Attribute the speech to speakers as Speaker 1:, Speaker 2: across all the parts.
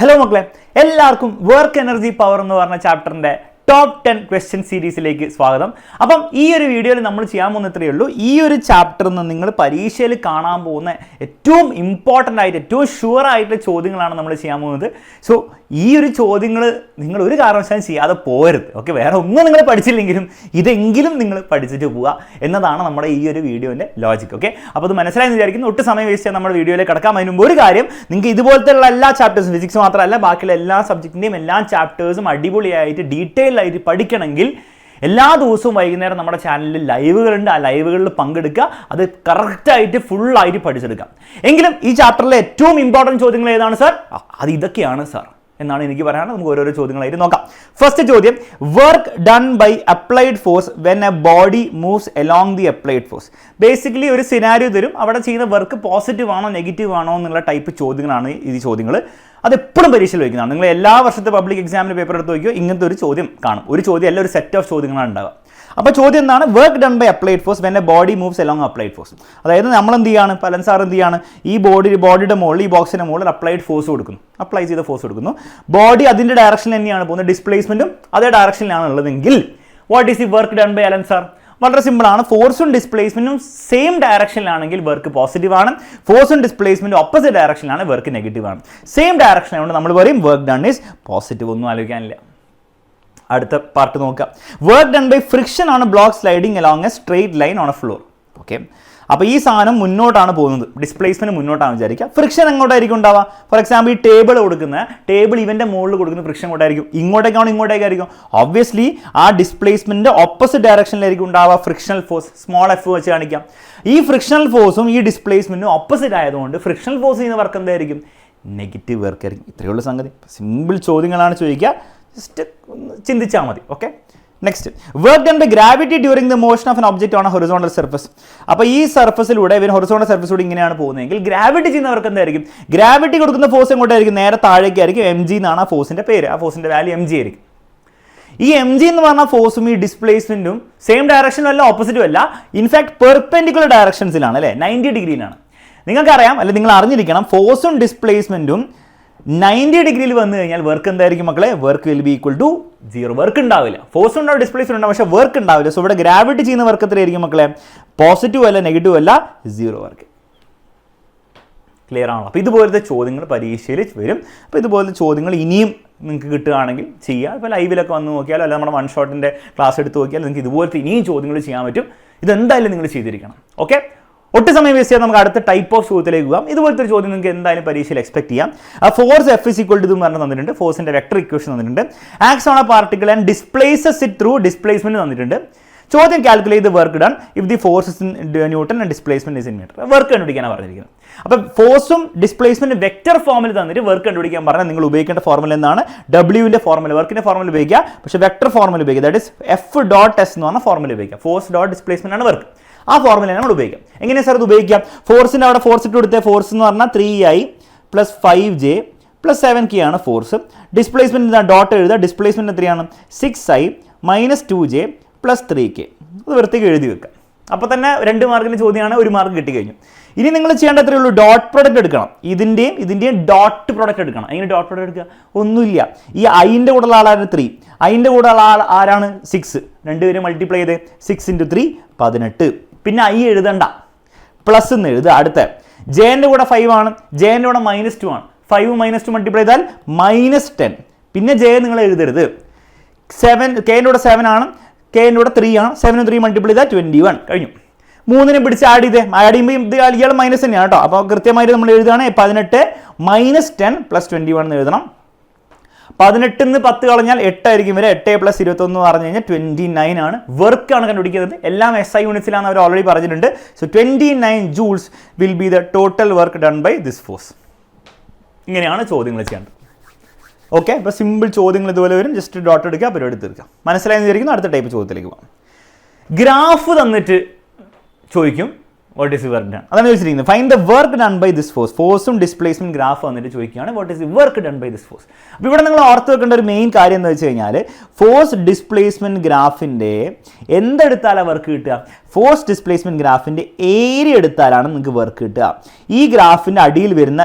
Speaker 1: Hello മക്കളെ, എല്ലാവർക്കും work energy power എന്ന് പറഞ്ഞ ചാപ്റ്ററിൻ്റെ ടോപ്പ് 10 ക്വസ്റ്റ്യൻ സീരീസിലേക്ക് സ്വാഗതം. അപ്പം ഈ ഒരു വീഡിയോയിൽ നമ്മൾ ചെയ്യാൻ പോകുന്ന ഇത്രയേ ഉള്ളൂ. ഈ ഒരു ചാപ്റ്ററിൽ നിന്ന് നിങ്ങൾ പരീക്ഷയിൽ കാണാൻ പോകുന്ന ഏറ്റവും ഇമ്പോർട്ടൻ്റ് ആയിട്ട് ഏറ്റവും ഷുവർ ആയിട്ടുള്ള ചോദ്യങ്ങളാണ് നമ്മൾ ചെയ്യാൻ പോകുന്നത്. സോ ഈ ഒരു ചോദ്യങ്ങൾ നിങ്ങൾ ഒരു കാരണവശാലും ചെയ്യാതെ പോകരുത്. ഓക്കെ, വേറെ ഒന്നും നിങ്ങൾ പഠിച്ചില്ലെങ്കിലും ഇതെങ്കിലും നിങ്ങൾ പഠിച്ചിട്ട് പോവുക എന്നതാണ് നമ്മുടെ ഈ ഒരു വീഡിയോൻ്റെ ലോജിക്. ഓക്കെ, അപ്പോൾ അത് മനസ്സിലായെന്ന് വിചാരിക്കുന്നു. ഒട്ടും സമയം വേസ്റ്റ് ചെയ്യാൻ നമ്മുടെ വീഡിയോയിലേക്ക് കടക്കാം. അതിന് മുമ്പ് ഒരു കാര്യം, നിങ്ങൾക്ക് ഇതുപോലത്തെ എല്ലാ ചാപ്റ്റേഴ്സും, ഫിസിക്സ് മാത്രമല്ല ബാക്കിയുള്ള എല്ലാ സബ്ജക്റ്റിൻ്റെയും എല്ലാ ചാപ്റ്റേഴ്സും അടിപൊളിയായിട്ട് ഡീറ്റെയിൽ ആയിട്ട് പഠിക്കണമെങ്കിൽ എല്ലാ ദിവസവും വൈകുന്നേരം നമ്മുടെ ചാനലിൽ ലൈവുകളുണ്ട്. ആ ലൈവുകളിൽ പങ്കെടുക്കുക, അത് കറക്റ്റായിട്ട് ഫുള്ളായിട്ട് പഠിച്ചെടുക്കാം. എങ്കിലും ഈ ചാപ്റ്ററിലെ ഏറ്റവും ഇമ്പോർട്ടൻറ്റ് ചോദ്യങ്ങൾ ഏതാണ് സാർ? അത് ഇതൊക്കെയാണ് സാർ എന്നാണ് എനിക്ക് പറയാനുള്ളത്. നമുക്ക് ഓരോരോ ചോദ്യങ്ങളായിട്ട് നോക്കാം. ഫസ്റ്റ് ചോദ്യം, work done by applied force when a body moves along the applied force. Basically ഒരു സിനാരിയോ തരും, അവിടെ ചെയ്യുന്ന വർക്ക് പോസിറ്റീവ് ആണോ നെഗറ്റീവ് ആണോ എന്നുള്ള ടൈപ്പ് ചോദ്യങ്ങളാണ് ഈ ചോദ്യങ്ങൾ. അത് എപ്പോഴും പരീക്ഷയിൽ വയ്ക്കുന്നതാണ്. നിങ്ങൾ എല്ലാ വർഷത്തെ പബ്ലിക് എക്സാമിന് പേപ്പർ എടുത്ത് നോക്കിയോ, ഇങ്ങനത്തെ ഒരു ചോദ്യം കാണും. ഒരു ചോദ്യം അല്ല, ഒരു സെറ്റ് ഓഫ് ചോദ്യങ്ങളാണ് ഉണ്ടാവുക. അപ്പോൾ ചോദ്യം എന്താണ്? Work done by applied force when a body moves along applied force. അതായത് നമ്മൾ എന്ത് ചെയ്യാണ്, പലൻ സാർ എന്ത് ചെയ്യാണ്, ഈ ബോഡിയുടെ മുകളിൽ, ഈ ബോക്സിൻ്റെ മുകളിൽ അപ്ലൈഡ് ഫോഴ്സ് കൊടുക്കുന്നു, അപ്ലൈ ചെയ്ത ഫോഴ്സ് കൊടുക്കുന്നു. ബോഡി അതിൻ്റെ ഡയറക്ഷനിൽ തന്നെയാണ് പോകുന്നത്, ഡിസ്പ്ലേസ്മെൻറ്റും അതേ ഡയറക്ഷനിലാണ് ഉള്ളതെങ്കിൽ what is the work done by Allen sir? വളരെ സിമ്പിളാണ്. ഫോഴ്സും ഡിസ്പ്ലേസ്മെൻറ്റും സെയിം ഡയറക്ഷനിലാണെങ്കിൽ വർക്ക് പോസിറ്റീവ് ആണ്. ഫോഴ്സും ഡിസ്പ്ലേസ്മെൻറ്റും ഓപ്പോസിറ്റ് ഡയറക്ഷനിലാണ് വർക്ക് നെഗറ്റീവ് ആണ്. സെയിം ഡയറക്ഷൻ ആയതുകൊണ്ട് നമ്മൾ പറയും വർക്ക് ഡൺ ഈസ് പോസിറ്റീവ്. ഒന്നും ആലോചിക്കാനില്ല. അടുത്ത പാർട്ട് നോക്കാം. വർക്ക് ഡൺ ബൈ ഫ്രിക്ഷൻ ആണ് block sliding along A straight line on A floor. Okay, അപ്പോൾ ഈ സാധനം മുന്നോട്ടാണ് പോകുന്നത്, ഡിസ്പ്ലേസ്മെൻറ്റ് മുന്നോട്ടാണ് വിചാരിക്കുക. ഫ്രിക്ഷൻ എങ്ങോട്ടായിരിക്കും ഉണ്ടാവുക? ഫോർ എക്സാമ്പിൾ ഈ ടേബിൾ ഇവൻ്റെ മുകളിൽ കൊടുക്കുന്ന ഫ്രിക്ഷൻ എങ്ങോട്ടായിരിക്കും? ഇങ്ങോട്ടേക്കാണോ ഇങ്ങോട്ടേക്കായിരിക്കും? ഒബ്വിയസ്ലി ആ ഡിസ്പ്ലേസ്മെൻറ്റിൻ്റെ ഓപ്പോസിറ്റ് ഡയറക്ഷനിലായിരിക്കും ഉണ്ടാവുക ഫ്രിക്ഷണൽ ഫോഴ്സ്. സ്മോൾ എഫ് വെച്ച് കാണിക്കാം. ഈ ഫ്രിക്ഷണൽ ഫോഴ്സും ഈ ഡിസ്പ്ലേസ്മെൻറ്റും ഓപ്പോസിറ്റ് ആയതുകൊണ്ട് ഫ്രിക്ഷണൽ ഫോഴ്സ് ചെയ്യുന്ന വർക്ക് എന്തായിരിക്കും? നെഗറ്റീവ് വർക്ക് ആയിരിക്കും. ഇത്രയേ ഉള്ളൂ സംഗതി. സിമ്പിൾ ചോദ്യങ്ങളാണ് ചോദിക്കുക, ജസ്റ്റ് ചിന്തിച്ചാൽ മതി. Okay, next, work done by gravity during the motion of an object on a horizontal surface. അപ്പോൾ ഈ സർഫസിലൂടെ ഇവൻ ഹൊറിസോണ്ടൽ സർഫസിലൂടെ ഇങ്ങനെയാണ് പോകുന്നതെങ്കിൽ ഗ്രാവിറ്റി ചെയ്യുന്നവർക്ക് എന്തായിരിക്കും? ഗ്രാവിറ്റി കൊടുക്കുന്ന ഫോഴ്സ് എങ്ങോട്ടായിരിക്കും? നേരെ താഴേക്കായിരിക്കും. എം ജി എന്നാണ് ആ ഫോഴ്സിൻ്റെ പേര്. ആ ഫോഴ്സിൻ്റെ വാല്യൂ എം ജി ആയിരിക്കും. ഈ എം ജി എന്ന് പറഞ്ഞ ഫോഴ്സും ഈ ഡിസ്പ്ലേസ്മെൻറ്റും സെയിം ഡയറക്ഷനും അല്ല, ഓപ്പോസിറ്റും അല്ല, ഇൻഫാക്ട് പെർപെൻഡിക്കുലർ ഡയറക്ഷൻസിലാണ്, അല്ലേ? 90 ഡിഗ്രിയിലാണ്. നിങ്ങൾക്കറിയാം, അല്ലെ നിങ്ങൾ അറിഞ്ഞിരിക്കണം, ഫോഴ്സും ഡിസ്പ്ലേസ്മെൻറ്റും 90 ഡിഗ്രിയിൽ വന്നു കഴിഞ്ഞാൽ വർക്ക് എന്തായിരിക്കും മക്കളെ? Work will be equal to 0. Work ഉണ്ടാവില്ല. ഫോഴ്സ് ഉണ്ടാവും, ഡിസ്പ്ലേസ്മെന്റ് ഉണ്ടാവും, പക്ഷേ വർക്ക് ഉണ്ടാവില്ല. സോ ഇവിടെ ഗ്രാവിറ്റി ചെയ്യുന്ന വർക്ക് എത്രയായിരിക്കും മക്കളെ? പോസിറ്റീവ് അല്ല, നെഗറ്റീവ് അല്ല, 0 വർക്ക്. ക്ലിയർ ആണല്ലോ? അപ്പോൾ ഇതുപോലത്തെ ചോദ്യങ്ങൾ പരീക്ഷയിൽ വരും. അപ്പോൾ ഇതുപോലത്തെ ചോദ്യങ്ങൾ ഇനിയും നിങ്ങൾക്ക് കിട്ടുകയാണെങ്കിൽ ചെയ്യുക. ഇപ്പോൾ ലൈവിലൊക്കെ വന്ന് നോക്കിയാലോ, അല്ലെങ്കിൽ നമ്മുടെ വൺ ഷോട്ടിൻ്റെ ക്ലാസ് എടുത്ത് നോക്കിയാൽ നിങ്ങൾക്ക് ഇതുപോലത്തെ ഇനിയും ചോദ്യങ്ങൾ ചെയ്യാൻ പറ്റും. ഇതെന്തായാലും നിങ്ങൾ ചെയ്തിരിക്കണം. ഓക്കെ, ഒട്ടും സമയം വേസ്റ്റ് ചെയ്യാൻ നമുക്ക് അടുത്ത ടൈപ്പ് ഓഫ് ചോദ്യത്തിലേക്ക് പോകാം. ഇതുപോലത്തെ ഒരു ചോദ്യം നിങ്ങൾക്ക് എന്തായാലും പരീക്ഷയിൽ എക്സ്പെക്ട് ചെയ്യാം. Force F is equal to എന്ന് പറഞ്ഞ് തന്നിട്ടുണ്ട്. ഫോഴ്സിന്റെ വെക്ടർ ഇക്വേഷൻ തന്നിട്ടുണ്ട്. Acts on a particle and displaces it through displacement തന്നിട്ടുണ്ട്. ചോദ്യം calculate the work done if the force is in newton and displacement is in metre. Work കണ്ടുപിടിക്കാനാണ് പറഞ്ഞിരിക്കുന്നത്. അപ്പോൾ ഫോഴ്സും ഡിസ്പ്ലേസ്മെന്റ് വെക്ടർ ഫോമിൽ തന്നിട്ട് വർക്ക് കണ്ടുപിടിക്കാൻ പറഞ്ഞാൽ നിങ്ങൾ ഉപയോഗിക്കേണ്ട ഫോർമുല എന്താണ്? ഡബ്ല്യുവിന്റെ ഫോർമുല, വർക്കിന്റെ ഫോർമുല ഉപയോഗിക്കുക, പക്ഷേ വെക്ടർ ഫോർമുല ഉപയോഗിക്കുക. That is F dot S എന്ന് പറഞ്ഞ ഫോർമുല ഉപയോഗിക്കുക. ഫോഴ്സ് ഡോട്ട് ഡിസ്പ്ലേസ്മെന്റ് ആണ് വർക്ക്. ആ ഫോർമുല നമ്മൾ ഉപയോഗിക്കാം. എങ്ങനെയാണ് സാർ ഇത് ഉപയോഗിക്കാം? ഫോഴ്സിൻ്റെ അവിടെ ഫോഴ്സ് ഇട്ട് കൊടുത്ത ഫോഴ്സ് എന്ന് പറഞ്ഞാൽ 3i + 5j + 7k ആണ് ഫോഴ്സ്. ഡിസ്പ്ലേസ്മെൻറ്റ് ഡോട്ട് എഴുതുക. ഡിസ്പ്ലേസ്മെൻറ്റ് എത്രയാണ്? 6i - 2j + 3k. അത് വൃത്തിക്ക് എഴുതി വെക്കുക. അപ്പോൾ തന്നെ 2 മാർക്കിൻ്റെ ചോദ്യമാണ്, 1 മാർക്ക് കിട്ടിക്കഴിഞ്ഞു. ഇനി നിങ്ങൾ ചെയ്യേണ്ട അത്രയേ ഉള്ളൂ, ഡോട്ട് പ്രോഡക്റ്റ് എടുക്കണം. ഇതിൻ്റെയും ഡോട്ട് പ്രോഡക്റ്റ് എടുക്കണം. എങ്ങനെ ഡോട്ട് പ്രോഡക്റ്റ് എടുക്കുക? ഒന്നുമില്ല. ഈ ഐൻ്റെ കൂടെയുള്ള ആളാണ് 3, ഐൻ്റെ കൂടെയുള്ള ആൾ ആരാണ്? 6. രണ്ടുപേരും മൾട്ടിപ്ലൈ ചെയ്ത് 6 × 3 18. പിന്നെ ഐ എഴുതണ്ട, പ്ലസ് എന്ന് എഴുതുക. അടുത്ത ജെൻ്റെ കൂടെ 5 ആണ്, ജെൻ്റെ കൂടെ -2 ആണ്. 5 - 2 മൾട്ടിപ്ലൈ ചെയ്താൽ -10. പിന്നെ ജെ നിങ്ങൾ എഴുതരുത്. 7 കെൻ്റെ കൂടെ 7 ആണ്, കെൻ്റെ കൂടെ 3 ആണ്. 7 3 മൾട്ടിപ്ലൈ ചെയ്താൽ 21 കഴിഞ്ഞു. 3നെ പിടിച്ച് ആഡ് ചെയ്യുമ്പോൾ ഇത് ഇയാൾ മൈനസ് തന്നെയാണ് കേട്ടോ. അപ്പോൾ കൃത്യമായിട്ട് നമ്മൾ എഴുതുകയാണ് 18 - 10 + 21 എന്ന് എഴുതണം. 18 നിന്ന് 10 കളഞ്ഞാൽ 8 ആയിരിക്കും വരെ. 8 + 21 പറഞ്ഞു കഴിഞ്ഞാൽ 29 ആണ്. വർക്കാണ് കണ്ടുപിടിക്കുന്നത്. എല്ലാം SI യൂണിറ്റ്സിലാണ് അവർ ഓൾറെഡി പറഞ്ഞിട്ടുണ്ട്. So 29 joules will be the total work done by this force. ഇങ്ങനെയാണ് ചോദ്യങ്ങൾ ചെയ്യേണ്ടത്. ഓക്കെ, അപ്പോൾ സിമ്പിൾ ചോദ്യങ്ങൾ ഇതുപോലെ വരും. ജസ്റ്റ് ഡോട്ട് എടുക്കുക, പരിപാടി തീർക്കുക. മനസ്സിലായെന്ന് വിചാരിക്കുന്നു. അടുത്ത ടൈപ്പ് ചോദ്യത്തിലേക്ക് പോകാം. ഗ്രാഫ് തന്നിട്ട് ചോദിക്കും, വാട്ട് ഈസ് വർക്ക് ഡൺ. അതാണ് ചോദിച്ചിരിക്കുന്നത്. Find the work done by this force. ഫോഴ്സും ഡിസ്പ്ലേസ്മെന്റ് ഗ്രാഫ് വന്നിട്ട് ചോദിക്കുകയാണ് what is the work done by this force. അപ്പോൾ ഇവിടെ നിങ്ങൾ ഓർത്ത് വെക്കേണ്ട ഒരു മെയിൻ കാര്യം എന്ന് വെച്ച് കഴിഞ്ഞാൽ ഫോഴ്സ് ഡിസ്പ്ലേസ്മെന്റ് ഗ്രാഫിൻ്റെ എന്തെടുത്താലാണ് വർക്ക് കിട്ടുക? ഫോഴ്സ് ഡിസ്പ്ലേസ്മെന്റ് ഗ്രാഫിൻ്റെ ഏരിയ എടുത്താലാണ് നിങ്ങൾക്ക് വർക്ക് കിട്ടുക. ഈ ഗ്രാഫിൻ്റെ അടിയിൽ വരുന്ന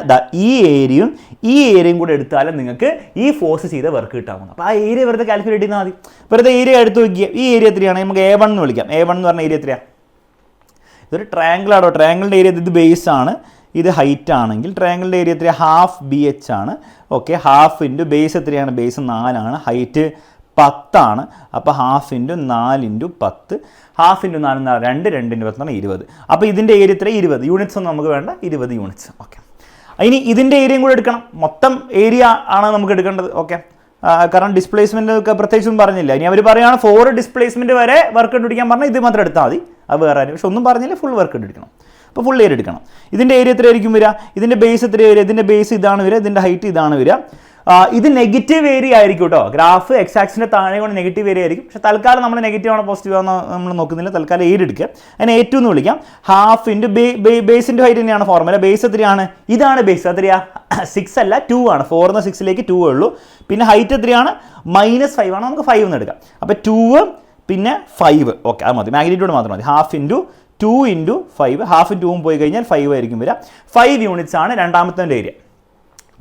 Speaker 1: ഈ ഏരിയയും കൂടെ എടുത്താലും നിങ്ങൾക്ക് ഈ ഫോഴ്സ് ചെയ്ത വർക്ക് കിട്ടാവുന്നത്. അപ്പോൾ ആ ഏരിയ വെറുതെ കാൽക്കുലേറ്റ് ചെയ്താൽ മതി. വെറുതെ ഏരിയ എടുത്ത് നോക്കിയാൽ ഈ ഏരിയ എത്രയാണ്? നമുക്ക് A1 എന്ന് വിളിക്കാം. A1 എന്ന് പറഞ്ഞ ഏരിയ എത്രയാണ്? ഇതൊരു ട്രയാങ്കിൾ ആണോ? ട്രയാങ്കിളിൻ്റെ ഏരിയ ഇത് ബേസ് ആണ്, ഇത് ഹൈറ്റ് ആണെങ്കിൽ ട്രയാങ്കിളിൻ്റെ ഏരിയ എത്രയാണ്? ഹാഫ് BH ആണ്. ഓക്കെ, ഹാഫ് ഇൻറ്റു ബേസ് എത്രയാണ്? ബേസ് 4 ആണ്, ഹൈറ്റ് 10 ആണ്. അപ്പോൾ half into 4 into 10, half into 4 2, 2 into 10 20. അപ്പോൾ ഇതിൻ്റെ ഏരിയ എത്ര? 20 യൂണിറ്റ്സ് ഒന്നും നമുക്ക് വേണ്ട, 20 യൂണിറ്റ്സ്. ഓക്കെ, ഇനി ഇതിൻ്റെ ഏരിയയും കൂടെ എടുക്കണം. മൊത്തം ഏരിയ ആണ് നമുക്ക് എടുക്കേണ്ടത്. ഓക്കെ, കാരണം ഡിസ്പ്ലേസ്മെൻറ്റ് ഒക്കെ പ്രത്യേകിച്ചൊന്നും പറഞ്ഞില്ല. ഇനി അവർ പറയുകയാണ് 4 ഡിസ്പ്ലേസ്മെൻറ്റ് വരെ വർക്ക് കണ്ടുപിടിക്കാൻ പറഞ്ഞാൽ ഇത് മാത്രം എടുത്താൽ മതി, അത് വേറെ ആരും. പക്ഷെ ഒന്നും പറഞ്ഞില്ല, ഫുൾ വർക്ക് കണ്ടുപിടിക്കണം. അപ്പോൾ ഫുൾ ഏരിയ എടുക്കണം. ഇതിൻ്റെ ഏരിയ എത്രയായിരിക്കും വരിക? ഇതിൻ്റെ ബേസ് എത്ര വരിക? ഇതിൻ്റെ ബേസ് ഇതാണ് വരിക, ഇതിൻ്റെ ഹൈറ്റ് ഇതാണ് വരിക. ഇത് നെഗറ്റീവ് ഏരിയ ആയിരിക്കും കേട്ടോ. ഗ്രാഫ് എക്സ് ആക്സിൻ്റെ താഴെ കൊണ്ട് നെഗറ്റീവ് ഏരിയ ആയിരിക്കും. പക്ഷേ തൽക്കാലം നമ്മൾ നെഗറ്റീവ് ആണോ പോസിറ്റീവ് ആണോ നമ്മൾ നോക്കുന്നില്ല. തൽക്കാലം ഏരിയ എടുക്കുക. അതിനെ A2 എന്ന് വിളിക്കാം. ഹാഫ് ഇൻറ്റു ബേസിൻ്റെ ഹൈറ്റ് തന്നെയാണ് ഫോർമുല. ബേസ് എത്രയാണ്? ഇതാണ് ബേസ്. എത്രയാ? 6 അല്ല, 2 ആണ്. 4 നിന്ന് 6ലേക്ക് 2 ഉള്ളൂ. പിന്നെ ഹൈറ്റ് എത്രയാണ്? -5 ആണ്. നമുക്ക് 5 എന്ന് എടുക്കാം. അപ്പോൾ 2 പിന്നെ 5. ഓക്കെ, അത് മതി. മാഗ്നിറ്റ്യൂഡ് മാത്രം മതി. Half into 2 into 5. ഹാഫ് 2 പോയി കഴിഞ്ഞാൽ 5 ആയിരിക്കും വരിക. 5 യൂണിറ്റ്സ് ആണ് രണ്ടാമത്തെ ഏരിയ.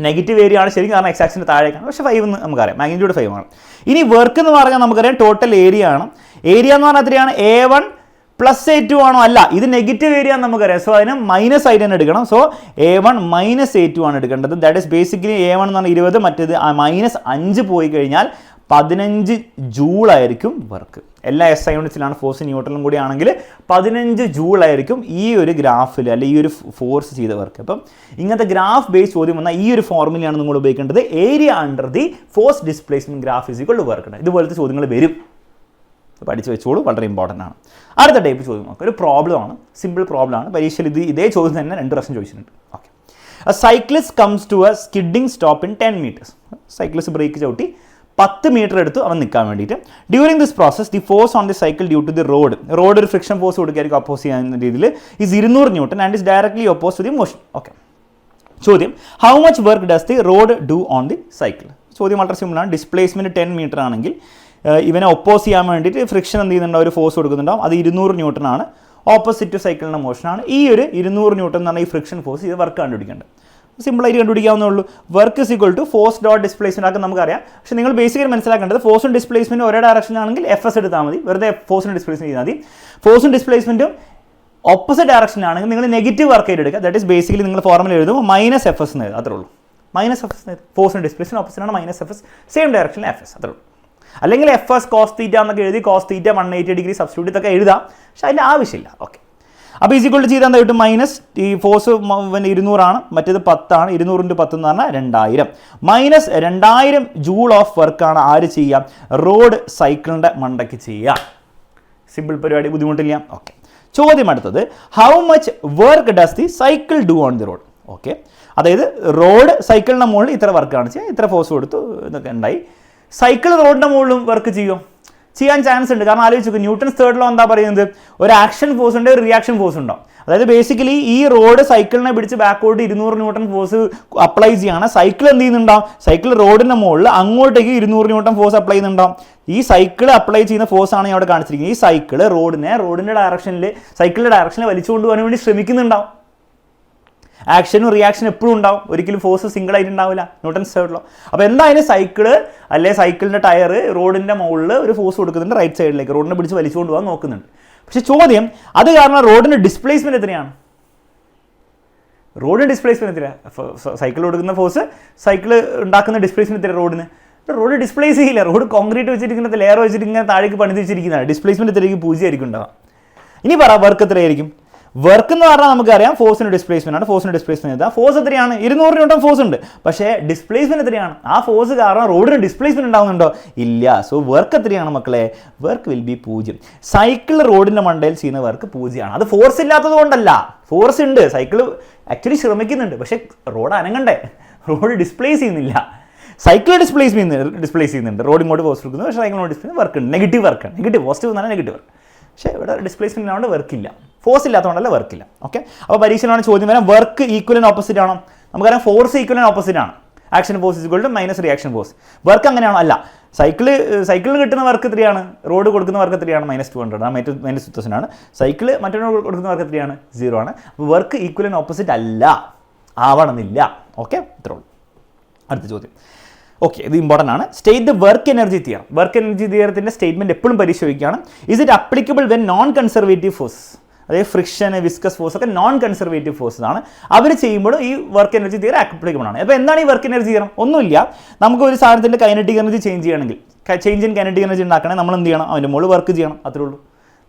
Speaker 1: നെഗറ്റീവ് ഏരിയ ആണ് ശരിക്കും, കാരണം എക്സ് ആക്സിൻ്റെ താഴേക്കാണ്. പക്ഷേ 5 എന്ന് നമുക്കറിയാം, മാഗ്നിറ്റ്യൂഡ് 5 ആണ്. ഇനി വർക്ക് എന്ന് പറഞ്ഞാൽ നമുക്കറിയാം ടോട്ടൽ ഏരിയ ആണ്. ഏരിയ എന്ന് പറഞ്ഞാൽ എത്രയാണ്? A1 പ്ലസ് A2 ആണോ? അല്ല, ഇത് നെഗറ്റീവ് ഏരിയ എന്ന് നമുക്കറിയാം. സോ അതിന് മൈനസ് ആയിട്ട് തന്നെ എടുക്കണം. സോ A1 മൈനസ് A2 ആണ് എടുക്കേണ്ടത്. ദാറ്റ് ഈസ് ബേസിക്കലി A1 എന്ന് പറഞ്ഞാൽ 20, മറ്റേത് -5 പോയി കഴിഞ്ഞാൽ 15 ജൂളായിരിക്കും വർക്ക്. എല്ലാ SI യൂണിറ്റ്സിലാണ്, ഫോഴ്സ് ന്യൂട്ടണിലും കൂടി ആണെങ്കിൽ 15 ജൂളായിരിക്കും ഈ ഒരു ഗ്രാഫിൽ അല്ലെ ഈ ഒരു ഫോഴ്സ് ചെയ്ത വർക്ക്. അപ്പം ഇങ്ങനത്തെ ഗ്രാഫ് ബേസ് ചോദ്യം വന്നാൽ ഈ ഒരു ഫോർമുലയാണ് നിങ്ങൾ ഉപയോഗിക്കേണ്ടത്. Area under the force displacement graph is equal to work done. ഇതുപോലത്തെ ചോദ്യങ്ങൾ വരും, പഠിച്ച് വെച്ചോളൂ, വളരെ ഇമ്പോർട്ടൻ്റ് ആണ്. അടുത്ത ടൈപ്പ് ചോദ്യം നോക്കാം. ഒരു പ്രോബ്ലം ആണ്, സിമ്പിൾ പ്രോബ്ലം ആണ്. പരീക്ഷയിൽ ഇതേ ചോദ്യം തന്നെ 2 പ്രാവശ്യം ചോദിച്ചിട്ടുണ്ട്. Okay, a cyclist comes to a skidding stop in 10 meters. Cyclist brake ചവിട്ടി 10 മീറ്റർ എടുത്തു അവൻ നിൽക്കാൻ വേണ്ടിയിട്ട്. During this process the force on the cycle due to the road ഒരു ഫ്രിക്ഷൻ ഫോഴ്സ് കൊടുക്കുകയായിരിക്കും അപ്പോസ് ചെയ്യുന്ന രീതിയിൽ is 200 Newton and is directly oppose to the motion. Okay, ചോദ്യം how much work does the road do on the cycle? ചോദ്യം വളരെ സിമ്പിളാണ്. Displacement 10 metre ആണെങ്കിൽ ഇവനെ ഒപ്പോസ് ചെയ്യാൻ വേണ്ടിയിട്ട് ഫ്രിക്ഷൻ എന്ത് ചെയ്യുന്നുണ്ടാവും? ഒരു ഫോഴ്സ് കൊടുക്കുന്നുണ്ടാവും. അത് 200 Newton ആണ്. ഓപ്പോസിറ്റ് സൈക്കിളിൻ്റെ മോഷനാണ്. ഈ ഒരു 200 Newton എന്ന് പറഞ്ഞാൽ ഈ ഫ്രിക്ഷൻ ഫോഴ്സ് ഇത് വർക്ക് കണ്ടുപിടിക്കേണ്ടത്. സിമ്പിളായിട്ട് കണ്ടുപിടിക്കാവുന്നേ ഉള്ളൂ. Work is equal to force dot displacement ആക്കാൻ നമുക്കറിയാം. പക്ഷേ നിങ്ങൾ ബേസിക്കലി മനസ്സിലാക്കേണ്ടത് ഫോഴ്സും ഡിസ്പ്ലേസ്മെൻറ്റും ഒരേ ഡയറക്ഷനിലാണെങ്കിൽ FS എടുത്താൽ മതി. വെറുതെ ഫോഴ്സിന് ഡിസ്പ്ലേസ്മെന്റ് ചെയ്താൽ മതി. ഫോഴ്സും ഡിസ്പ്ലേസ്മെൻറ്റും ഓപ്പോസിറ്റ് ഡയറക്ഷനിലാണെങ്കിൽ നിങ്ങൾ നെഗറ്റീവ് വർക്ക് ആയിട്ട് എടുക്കുക. ദാറ്റ് ഈസ് ബേസിക്കലി നിങ്ങൾ ഫോർമുല എഴുതുമ്പോൾ -FS എന്ന് എഴുതും. അത്രേ ഉള്ളൂ. -FS ഫോഴ്സിന് ഡിസ്പ്ലേസ്മെന്റ് ഓപ്പോസിറ്റാണ് -FS, സെയിം ഡയറക്ഷനിൽ FS. അത്രേ ഉള്ളൂ. അല്ലെങ്കിൽ FS cos θ എന്നൊക്കെ എഴുതി cos θ 180 ഡിഗ്രി സബ്സ്റ്റിറ്റ്യൂട്ട് ഇതൊക്കെ എഴുതാം. പക്ഷേ അതിൻ്റെ ആവശ്യമില്ല. ഓക്കെ, അപ്പോൾ ഈസ് ഈക്വൽ ചെയ്താൽ എന്താ കിട്ടും? മൈനസ് ഈ ഫോഴ്സ് 200 ആണ്, മറ്റേത് 10 ആണ്. 200 × 10 എന്ന് പറഞ്ഞാൽ 2000. -2000 ജൂൾ ഓഫ് വർക്കാണ് ആര് ചെയ്യാം? റോഡ് സൈക്കിളിൻ്റെ മണ്ടയ്ക്ക് ചെയ്യാം. സിമ്പിൾ പരിപാടി, ബുദ്ധിമുട്ടില്ല. ഓക്കെ, ചോദ്യം അടുത്തത് how much work does the cycle do on the road? Okay, അതായത് റോഡ് സൈക്കിളിൻ്റെ മുകളിൽ ഇത്ര വർക്കാണ് ചെയ്യുക, ഇത്ര ഫോഴ്സ് കൊടുത്തു എന്നൊക്കെ ഉണ്ടായി. സൈക്കിൾ റോഡിൻ്റെ മുകളിലും വർക്ക് ചെയ്യാൻ ചാൻസ് ഉണ്ട്. കാരണം ആലോചിച്ചു, ന്യൂട്ടൺസ് തേർഡ് ലോ എന്താ പറയുന്നത്? ഒരു ആക്ഷൻ ഫോഴ്സ് ഉണ്ട്, ഒരു റിയാക്ഷൻ ഫോഴ്സ് ഉണ്ടാവും. അതായത് ബേസിക്കലി ഈ റോഡ് സൈക്കിളിനെ പിടിച്ച് ബാക്കോട്ട് 200 Newton ഫോഴ്സ് അപ്ലൈ ചെയ്യുകയാണ്. സൈക്കിൾ എന്ത് ചെയ്യുന്നുണ്ടാവും? സൈക്കിൾ റോഡിൻ്റെ മുകളിൽ അങ്ങോട്ടേക്ക് 200 Newton ഫോഴ്സ് അപ്ലൈ ചെയ്യുന്നുണ്ടാവും. ഈ സൈക്കിൾ അപ്ലൈ ചെയ്യുന്ന ഫോഴ്സ് ആണ് അവിടെ കാണിച്ചിരിക്കുന്നത്. ഈ സൈക്കിൾ റോഡിൻ്റെ ഡയറക്ഷനിൽ, സൈക്കിളിൻ്റെ ഡയറക്ഷനിൽ വലിച്ചുകൊണ്ട് പോകാൻ വേണ്ടി ശ്രമിക്കുന്നുണ്ടാവും. ആക്ഷനും റിയാക്ഷനും എപ്പോഴും ഉണ്ടാവും. ഒരിക്കലും ഫോഴ്സ് സിംഗിൾ ആയിട്ട് ഉണ്ടാവില്ല, ന്യൂട്ടൺസ് തേർഡ് ലോ. അപ്പോൾ എന്തായാലും സൈക്കിള് അല്ലെ സൈക്കിളിൻ്റെ ടയർ റോഡിൻ്റെ മുകളിൽ ഒരു ഫോഴ്സ് കൊടുക്കുന്നുണ്ട്, റൈറ്റ് സൈഡിലേക്ക് റോഡിനെ പിടിച്ച് വലിച്ചുകൊണ്ട് പോകാൻ നോക്കുന്നുണ്ട്. പക്ഷേ ചോദ്യം, അത് കാരണം റോഡിൻ്റെ ഡിസ്പ്ലേസ്മെൻറ്റ് എത്രയാണ്? റോഡിന് ഡിസ്പ്ലേസ്മെൻറ്റ് എത്രയാണ്? സൈക്കിൾ കൊടുക്കുന്ന ഫോഴ്സ്, സൈക്കിൾ ഉണ്ടാക്കുന്ന ഡിസ്പ്ലേസ്മെൻറ്റ് എത്ര റോഡിന്? റോഡ് ഡിസ്പ്ലേസ് ചെയ്യില്ല. റോഡ് കോൺക്രീറ്റ് വെച്ചിരിക്കുന്നത് ലെയർ വെച്ചിട്ട് ഇങ്ങനെ താഴേക്ക് പണിത് വെച്ചിരിക്കുന്നതാണ്. ഡിസ്പ്ലേസ്മെൻറ്റ് എത്രയ്ക്ക് 0 ആയിരിക്കും ഉണ്ടാവുക. ഇനി പറ വർക്ക് എത്രയായിരിക്കും? വർക്ക് എന്ന് പറഞ്ഞാൽ നമുക്കറിയാം ഫോഴ്സിന് ഡിസ്പ്ലേസ്മെന്റ് ആണ്. ഫോഴ്സിന് ഡിസ്പ്ലേസ്മെന്റ് ചെയ്താൽ ഫോഴ്സ് എത്രയാണ്? 200 Newton ഫോഴ്സ് ഉണ്ട്. പക്ഷേ ഡിസ്പ്ലേസ്മെന്റ് എത്രയാണ്? ആ ഫോഴ്സ് കാരണം റോഡിന് ഡിസ്പ്ലേസ്മെന്റ് ഉണ്ടാവുന്നുണ്ടോ? ഇല്ല. സോ വർക്ക് എത്രയാണ് മക്കളെ? Work will B 0. സൈക്കിൾ റോഡിന്റെ മണ്ടയിൽ ചെയ്യുന്ന വർക്ക് 0 ആണ്. അത് ഫോഴ്സ് ഇല്ലാത്തത് കൊണ്ടല്ല, ഫോഴ്സ് ഉണ്ട്. സൈക്കിൾ ആക്ച്വലി ശ്രമിക്കുന്നുണ്ട്, പക്ഷേ റോഡ് അനങ്ങണ്ടേ? റോഡ് ഡിസ്പ്ലേസ് ചെയ്യുന്നില്ല. സൈക്കിൾ ഡിസ്പ്ലേസ് ചെയ്യുന്നുണ്ട്. റോഡ് ഇങ്ങോട്ട് ഫോഴ്സ് കൊടുക്കുന്നു, പക്ഷേ സൈക്കിളിനോട് ഡിസ്പ്ലേസ് വർക്ക് ഉണ്ട്. നെഗറ്റീവ് വർക്കാണ്. നെഗറ്റീവ് പോസിറ്റീവ് എന്നാണ് നെഗറ്റീവ് വർക്ക്. പക്ഷേ ഇവിടെ ഡിസ്പ്ലേസ്മെന്റ് ആയതുകൊണ്ട് വർക്കില്ല. ഫോഴ്സ് ഇല്ലാത്തതുകൊണ്ടല്ല വർക്കില്ല. ഓക്കെ, അപ്പോൾ പരീക്ഷയിലാണ് ചോദ്യം വരാം വർക്ക് ഈക്വൽ ആൻഡ് ഓപ്പോസിറ്റ് ആണോ? നമുക്കറിയാം ഫോഴ്സ് ഈക്വൽ ആൻഡ് ഓപ്പോസിറ്റ് ആണ്. Action force equal to minus reaction force. Work അങ്ങനെയാണോ? അല്ല. സൈക്കിളിൽ കിട്ടുന്ന വർക്ക് എത്രയാണ്? റോഡ് കൊടുക്കുന്ന വർക്ക് എത്രയാണ്? -200 ആണ്, -2000 ആണ്. സൈക്കിള് മറ്റൊരു കൊടുക്കുന്ന വർക്ക് എത്രയാണ്? 0 ആണ്. അപ്പോൾ വർക്ക് ഈക്വൽ ആൻഡ് ഓപ്പോസിറ്റ് അല്ല, ആവണമെന്നില്ല. ഓക്കെ, ഇത്രേ ഉള്ളൂ. അടുത്ത ചോദ്യം. ഓക്കെ, ഇത് ഇമ്പോർട്ടൻ്റ് ആണ്. State the work energy theorem. Work energy തിയറത്തിൻ്റെ സ്റ്റേറ്റ്മെൻറ്റ് എപ്പോഴും പരിശോധിക്കുകയാണ്. Is it applicable when non conservative force? അതായത് ഫ്രിക്ഷൻ, വിസ്കസ് ഫോഴ്സ് ഒക്കെ നോൺ കൺസർവേറ്റീവ് ഫോഴ്സസ് ആണ്. അവർ ചെയ്യുമ്പോൾ ഈ വർക്ക് എനർജി തിയറി ആപ്ലിക്കബിൾ ആണ്. അപ്പോൾ എന്താണ് ഈ വർക്ക് എനർജി തിയറം? ഒന്നുമില്ല, നമുക്ക് ഒരു സാധനത്തിൻ്റെ കൈനറ്റിക് എനർജി ചേഞ്ച് ചെയ്യണമെങ്കിൽ, ചേഞ്ച് ഇൻ കൈനറ്റിക് എനർജി ഉണ്ടാക്കണമെങ്കിൽ നമ്മൾ എന്ത് ചെയ്യണം? അതിൻ്റെ മുകളിൽ വർക്ക് ചെയ്യണം, അത്രേ ഉള്ളൂ.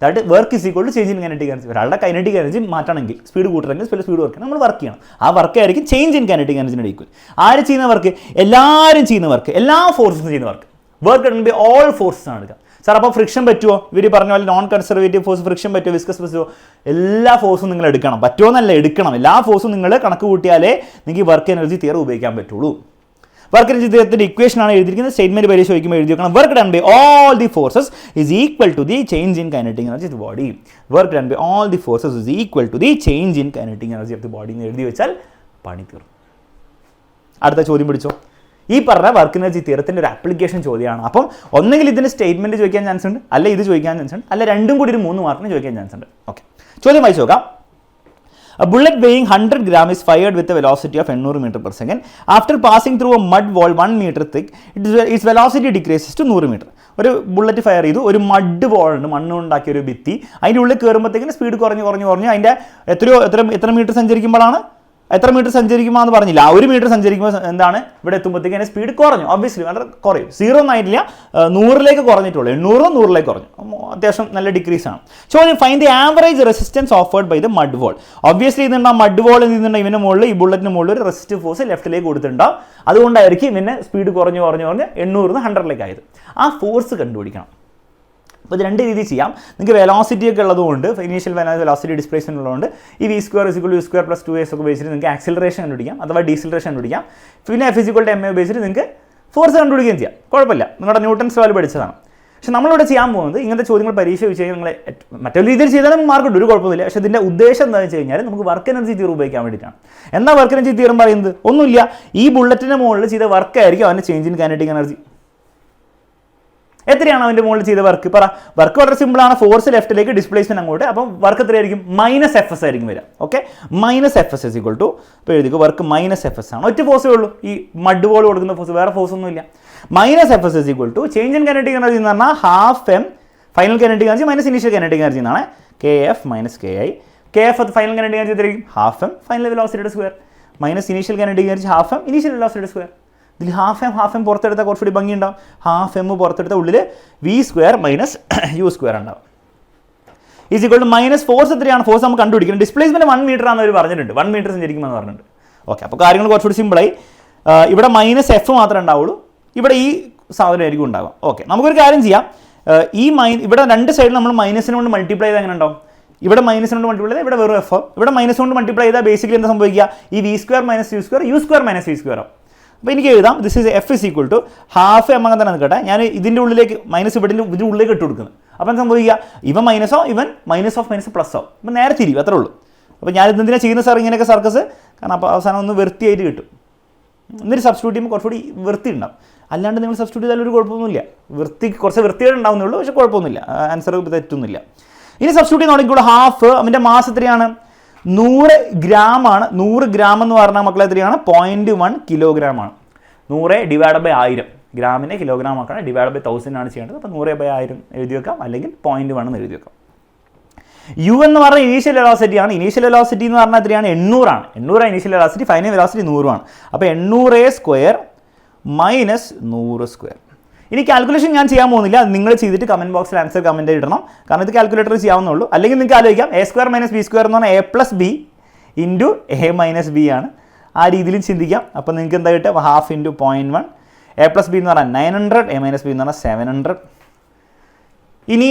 Speaker 1: That work is equal to change in kinetic energy. ഒരാളുടെ കൈനറ്റിക് എനർജി മാറ്റണമെങ്കിൽ, സ്പീഡ് കൂട്ടണമെങ്കിൽ സ്പീഡ് വർക്ക് നമ്മൾ വർക്ക് ചെയ്യണം. ആ വർക്ക് ആയിരിക്കും ചേഞ്ച് ഇൻ കൈനറ്റിക് എനർജിയുടെ ഈക്വൽ. ആര് ചെയ്യുന്ന വർക്ക്? എല്ലാവരും ചെയ്യുന്ന വർക്ക്, എല്ലാ ഫോഴ്സും ചെയ്യുന്ന work. Work can be all forces ആണ് എടുക്കുക. സാർ അപ്പോൾ ഫ്രിക്ഷൻ പറ്റുമോ? ഇവർ പറഞ്ഞ പോലെ നോൺ കൺസർവേറ്റീവ് ഫോഴ്സ് ഫ്രിക്ഷൻ പറ്റുമോ? വിസ്കസ് പറ്റുമോ? എല്ലാ ഫോഴ്സും നിങ്ങൾ എടുക്കണം. പറ്റുമോ എന്നല്ല, എടുക്കണം. എല്ലാ ഫോഴ്സും നിങ്ങൾ കണക്ക് കൂട്ടിയാലേ നിങ്ങൾക്ക് വർക്ക് എനർജി തിയറി ഉപയോഗിക്കാൻ പറ്റുള്ളൂ. വർക്ക് എനർജി തിയറത്തിൻ്റെ ഇക്വേഷൻ ആണ് എഴുതിയിരിക്കുന്നത്. സ്റ്റേറ്റ്മെന്റ് പരിശോധിക്കുമ്പോൾ എഴുതി വെക്കണം work done by all the forces is equal to the change in kinetic energy of the body. Work done by all the forces is equal to the change in kinetic energy of the body എന്ന് എഴുതി വെച്ചാൽ പണി തീർന്നു. അടുത്ത ചോദ്യം പിടിച്ചോ. ഈ പറഞ്ഞ വർക്ക് എനർജി തിയറത്തിൻ്റെ ഒരു ആപ്ലിക്കേഷൻ ചോദ്യമാണ്. അപ്പം ഒന്നെങ്കിൽ ഇതിൻ്റെ സ്റ്റേറ്റ്മെന്റ് ചോദിക്കാൻ ചാൻസ് ഉണ്ട്, അല്ല ഇത് ചോദിക്കാൻ ചാൻസ് ഉണ്ട്, അല്ല രണ്ടും കൂടി ഒരു 3 മാർക്കിന് ചോദിക്കാൻ ചാൻസ് ഉണ്ട്. ഓക്കെ, ചോദ്യം വായിച്ചു നോക്കാം. A bullet weighing 100 gram is fired with a velocity of 800 meter per second. After passing through a mud wall 1 meter thick, its velocity decreases to 100 meter. ഒരു ബുള്ളറ്റ് ഫയർ ചെയ്തു, ഒരു മഡ് ബോളുണ്ട്, മണ്ണുണ്ടാക്കിയ ഒരു ഭിത്തി, അതിൻ്റെ ഉള്ളിൽ കയറുമ്പോഴത്തേക്കിന് സ്പീഡ് കുറഞ്ഞ് അതിൻ്റെ എത്ര മീറ്റർ സഞ്ചരിക്കുമ്പോഴാണ്? എത്ര മീറ്റർ സഞ്ചരിക്കുമ്പോൾ എന്ന് പറഞ്ഞില്ല. 1 മീറ്റർ സഞ്ചരിക്കുമ്പോൾ എന്താണ് ഇവിടെ എത്തുമ്പോഴത്തേക്ക് അതിൻ്റെ സ്പീഡ് കുറഞ്ഞു. ഒബ്വിയസ്ലി വളരെ കുറയും. 0 ഒന്നും ആയിട്ടില്ല, 100ലേക്ക് കുറഞ്ഞിട്ടുള്ളൂ. 800 100ലേക്ക് കുറഞ്ഞു, അത്യാവശ്യം നല്ല ഡിക്രീസ് ആണ്. ചോദ്യം find the average resistance offered by the mud wall. Obviously ഇതുണ്ട് ആ മഡ് വോളിൽ നിന്നുണ്ട് ഇവൻ്റെ മുകളിൽ, ഈ ബുള്ളറ്റിന് മുകളിൽ ഒരു റെസിസ്റ്റീവ് ഫോഴ്സ് ലെഫ്റ്റിലേക്ക് കൊടുത്തിട്ടുണ്ടാവും. അതുകൊണ്ടായിരിക്കും ഇവൻ്റെ സ്പീഡ് കുറഞ്ഞ് 800 100ലേക്ക് ആയത്. ആ ഫോഴ്സ് കണ്ടുപിടിക്കണം. അപ്പോൾ ഇത് 2 രീതിയിൽ ചെയ്യാം. നിങ്ങൾക്ക് വെലോസിറ്റി ഒക്കെ ഉള്ളതുകൊണ്ട്, ഇനീഷ്യൽ വെലോസിറ്റി ഡിസ്പ്ലേസ്മെന്റ് ഉള്ളതുകൊണ്ട് ഈ v² = u² + 2s ഒക്കെ ഉപയോഗിച്ചിട്ട് നിങ്ങൾക്ക് ആക്സിലറേഷൻ കണ്ടുപിടിക്കാം, അഥവാ ഡീസിലറേഷൻ കണ്ടുപിടിക്കാം. പിന്നെ F = ma ഉപയോഗിച്ചിട്ട് നിങ്ങൾക്ക് ഫോഴ്സ് കണ്ടുപിടിക്കുകയും ചെയ്യാം. കുഴപ്പമില്ല, നിങ്ങളുടെ ന്യൂട്ടൺസ് വാല്യൂ പഠിച്ചതാണ്. പക്ഷെ നമ്മളിവിടെ ചെയ്യാൻ പോകുന്നത് ഇങ്ങനത്തെ ചോദ്യങ്ങൾ പരീക്ഷ വെച്ച് കഴിഞ്ഞാൽ നിങ്ങൾ മറ്റൊരു രീതിയിൽ ചെയ്താലും മാർക്ക് ഉണ്ട്, ഒരു കുഴപ്പമില്ല. പക്ഷേ ഇതിൻ്റെ ഉദ്ദേശം എന്താണെന്ന് വെച്ച് കഴിഞ്ഞാൽ നമുക്ക് വർക്ക് എനർജി തിയറി ഉപയോഗിക്കാൻ വേണ്ടിയിട്ടാണ്. എന്താ വർക്ക് എനർജി തിയറി പറയുന്നത്? ഒന്നുമില്ല, ഈ ബുള്ളറ്റിൻ്റെ മുകളിൽ ചെയ്ത വർക്കായിരിക്കും അവൻ്റെ ചേഞ്ച് ഇൻ കൈനറ്റിക് എനർജി. എത്രയാണ് അവൻ്റെ മുകളിൽ ചെയ്ത വർക്ക്? പറ. വർക്ക് വളരെ സിമ്പിളാണ്. ഫോഴ്സ് ലെഫ്റ്റിലേക്ക്, ഡിസ്പ്ലേസ്മെന്റ് അങ്ങോട്ട്. അപ്പം വർക്ക് എത്രയായിരിക്കും? -Fs ആയിരിക്കും വരിക. ഓക്കെ, -Fs = ഇപ്പോൾ എഴുതിക്കോ, വർക്ക് -Fs ആണ്. ഒറ്റ ഫോഴ്സേ ഉള്ളൂ, ഈ മഡ് ബോൾ കൊടുക്കുന്ന ഫോഴ്സ്, വേറെ ഫോഴ്സ് ഒന്നും ഇല്ല. -Fs = change in kinetic energy എന്ന് പറഞ്ഞാൽ ½ final kinetic energy minus initial kinetic energy എന്നാണ്. kF - ki. kF final kinetic energy എത്രയായിരിക്കും? ½ ഫൈനൽ വെലോസിറ്റിയുടെ square minus initial kinetic energy ½ initial വെലോസിറ്റിയുടെ സ്ക്വയർ. ഇതിൽ ½ പുറത്തെടുത്താൽ കുറച്ചുകൂടി ഭംഗി ഉണ്ടാവും. ½ പുറത്തെടുത്ത ഉള്ളിൽ v² - u² ഉണ്ടാവും. Is equal to minus force എത്രയാണ്? ഫോഴ്സ് നമുക്ക് കണ്ടുപിടിക്കണം. ഡിസ്പ്ലേസ്മെന്റ് 1 മീറ്റർ ആണെന്ന് അവർ പറഞ്ഞിട്ടുണ്ട്, 1 മീറ്റർ സഞ്ചരിക്കുമെന്ന് പറഞ്ഞിട്ടുണ്ട്. ഓക്കെ, അപ്പോൾ കാര്യങ്ങൾ കുറച്ചുകൂടി സിമ്പിളായി. ഇവിടെ -F മാത്രമേ ഉണ്ടാവുള്ളൂ, ഇവിടെ ഈ സാധനമായിരിക്കും ഉണ്ടാകുക. ഓക്കെ, നമുക്കൊരു കാര്യം ചെയ്യാം. ഇവിടെ 2 സൈഡിൽ നമ്മൾ മൈനസിനെ കൊണ്ട് മൾട്ടിപ്ലൈ ചെയ്താൽ എങ്ങനെ ഉണ്ടാവും? ഇവിടെ മൈനസ് കൊണ്ട് മൾട്ടിപ്ലൈ ചെയ്താൽ ഇവിടെ വെറും F. ഇവിടെ മൈനസ് കൊണ്ട് മൾട്ടിപ്ലൈ ചെയ്താൽ ബേസിക്കലി എന്താ സംഭവിക്കുക? ഈ v² - u², u² - v² ആവും. അപ്പോൾ എനിക്ക് എഴുതാം, ദിസ് ഈസ് F = ½ m അങ്ങനെ തന്നെ നിൽക്കട്ടെ. ഞാൻ ഇതിൻ്റെ ഉള്ളിലേക്ക് മൈനസ് ഇതിൻ്റെ ഉള്ളിലേക്ക് ഇട്ട് കൊടുക്കുന്നത്. അപ്പോൾ എന്താ സംഭവിക്കുക? ഇവൻ മൈനസോ ഇവൻ മൈനസ് ഓഫ് മൈനസ് പ്ലസ് ആവും. അപ്പം നേരെ തിരിയും, അത്രേ ഉള്ളൂ. അപ്പോൾ ഞാൻ ഇതെന്തിനാണ് ചെയ്യുന്ന സാർ ഇങ്ങനെയൊക്കെ സർക്കസ്? കാരണം അപ്പോൾ അവസാനം ഒന്ന് വൃത്തിയായിട്ട് കിട്ടും. എന്നിട്ട് സബ്സ്റ്റിറ്റ്യൂട്ട് ചെയ്യുമ്പോൾ കുറച്ചുകൂടി വൃത്തി ഉണ്ടാവും. അല്ലാണ്ട് നിങ്ങൾ സബ്സ്റ്റിറ്റ്യൂട്ട് ചെയ്താൽ ഒരു കുഴപ്പമൊന്നുമില്ല. കുറച്ച് വൃത്തിയായിട്ട് ഉണ്ടാവുന്നുള്ളൂ, പക്ഷേ കുഴപ്പമൊന്നുമില്ല, ആൻസർ തെറ്റൊന്നുമില്ല. ഇനി സബ്സ്റ്റിറ്റ്യൂട്ട് നോക്കിക്കൂടെ, ½ അവൻ്റെ മാസ് എത്രയാണ്? 100 ഗ്രാം ആണ്. 100 ഗ്രാം എന്ന് പറഞ്ഞാൽ മക്കളെ എത്രയാണ്? 0.1 കിലോഗ്രാം ആണ്. 100 / 1000 ഗ്രാമിനെ കിലോഗ്രാം ആക്കണം, / 1000 ആണ് ചെയ്യേണ്ടത്. അപ്പോൾ 100/1000 എഴുതി വെക്കാം, അല്ലെങ്കിൽ 0.1 എന്ന് എഴുതി വെക്കാം. u എന്ന് പറഞ്ഞാൽ ഇനീഷ്യൽ വെലോസിറ്റി ആണ്. ഇനീഷ്യൽ വെലോസിറ്റി എന്ന് പറഞ്ഞാൽ എത്രയാണ്? 800 ആണ്. 800 ഇനീഷ്യൽ വെലോസിറ്റി, ഫൈനൽ വെലോസിറ്റി 100 ആണ്. അപ്പോൾ 800² - 100². ഇനി കാൽക്കുലേഷൻ ഞാൻ ചെയ്യാൻ പോകുന്നില്ല, അത് നിങ്ങൾ ചെയ്തിട്ട് കമൻറ്റ് ബോക്സിൽ ആൻസർ കമൻറ്റ് ഇടണം. കാരണം ഇത് കാൽക്കുലേറ്റർ ചെയ്യാവുന്നുള്ളൂ. അല്ലെങ്കിൽ നിങ്ങൾക്ക് ആലോചിക്കാം a² - b² എന്ന് പറഞ്ഞാൽ a + b × a - b ആണ്. ആ രീതിയിലും ചിന്തിക്കാം. അപ്പോൾ നിങ്ങൾക്ക് എന്താ കിട്ടുക? ½ × 0.1. a + b എന്ന് പറഞ്ഞാൽ 900, a - b എന്ന് പറഞ്ഞാൽ 700. ഇനി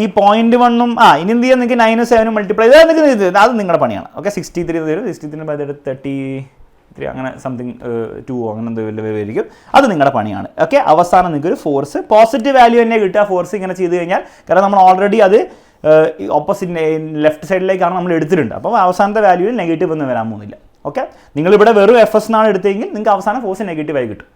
Speaker 1: ഈ 0.1ഉം ഇനി എന്ത് ചെയ്യാം? നിങ്ങൾക്ക് 9 7 മൾട്ടിപ്ലൈ ചെയ്താൽ അത് നിങ്ങളുടെ പണിയാണ്. ഓക്കെ, 63 തരും. 63 33 അങ്ങനെ സംതിങ് 2 അങ്ങനെ എന്തെങ്കിലും വരുമായിരിക്കും. അത് നിങ്ങളുടെ പണിയാണ്. ഓക്കെ, അവസാനം നിങ്ങൾക്ക് ഒരു ഫോഴ്സ് പോസിറ്റീവ് വാല്യൂ തന്നെ കിട്ടുക. ഫോഴ്സ് ഇങ്ങനെ ചെയ്ത് കഴിഞ്ഞാൽ, കാരണം നമ്മൾ ഓൾറെഡി അത് ഓപ്പോസിറ്റ് ലെഫ്റ്റ് സൈഡിലേക്കാണ് നമ്മൾ എടുത്തിട്ടുണ്ട്. അപ്പോൾ അവസാനത്തെ വാല്യൂവിൽ നെഗറ്റീവ് ഒന്നും വരാൻ പോകുന്നില്ല. ഓക്കെ, നിങ്ങളിവിടെ വെറും FS എന്നാണ് എടുത്തെങ്കിൽ നിങ്ങൾക്ക് അവസാനം ഫോഴ്സ് നെഗറ്റീവായി കിട്ടും.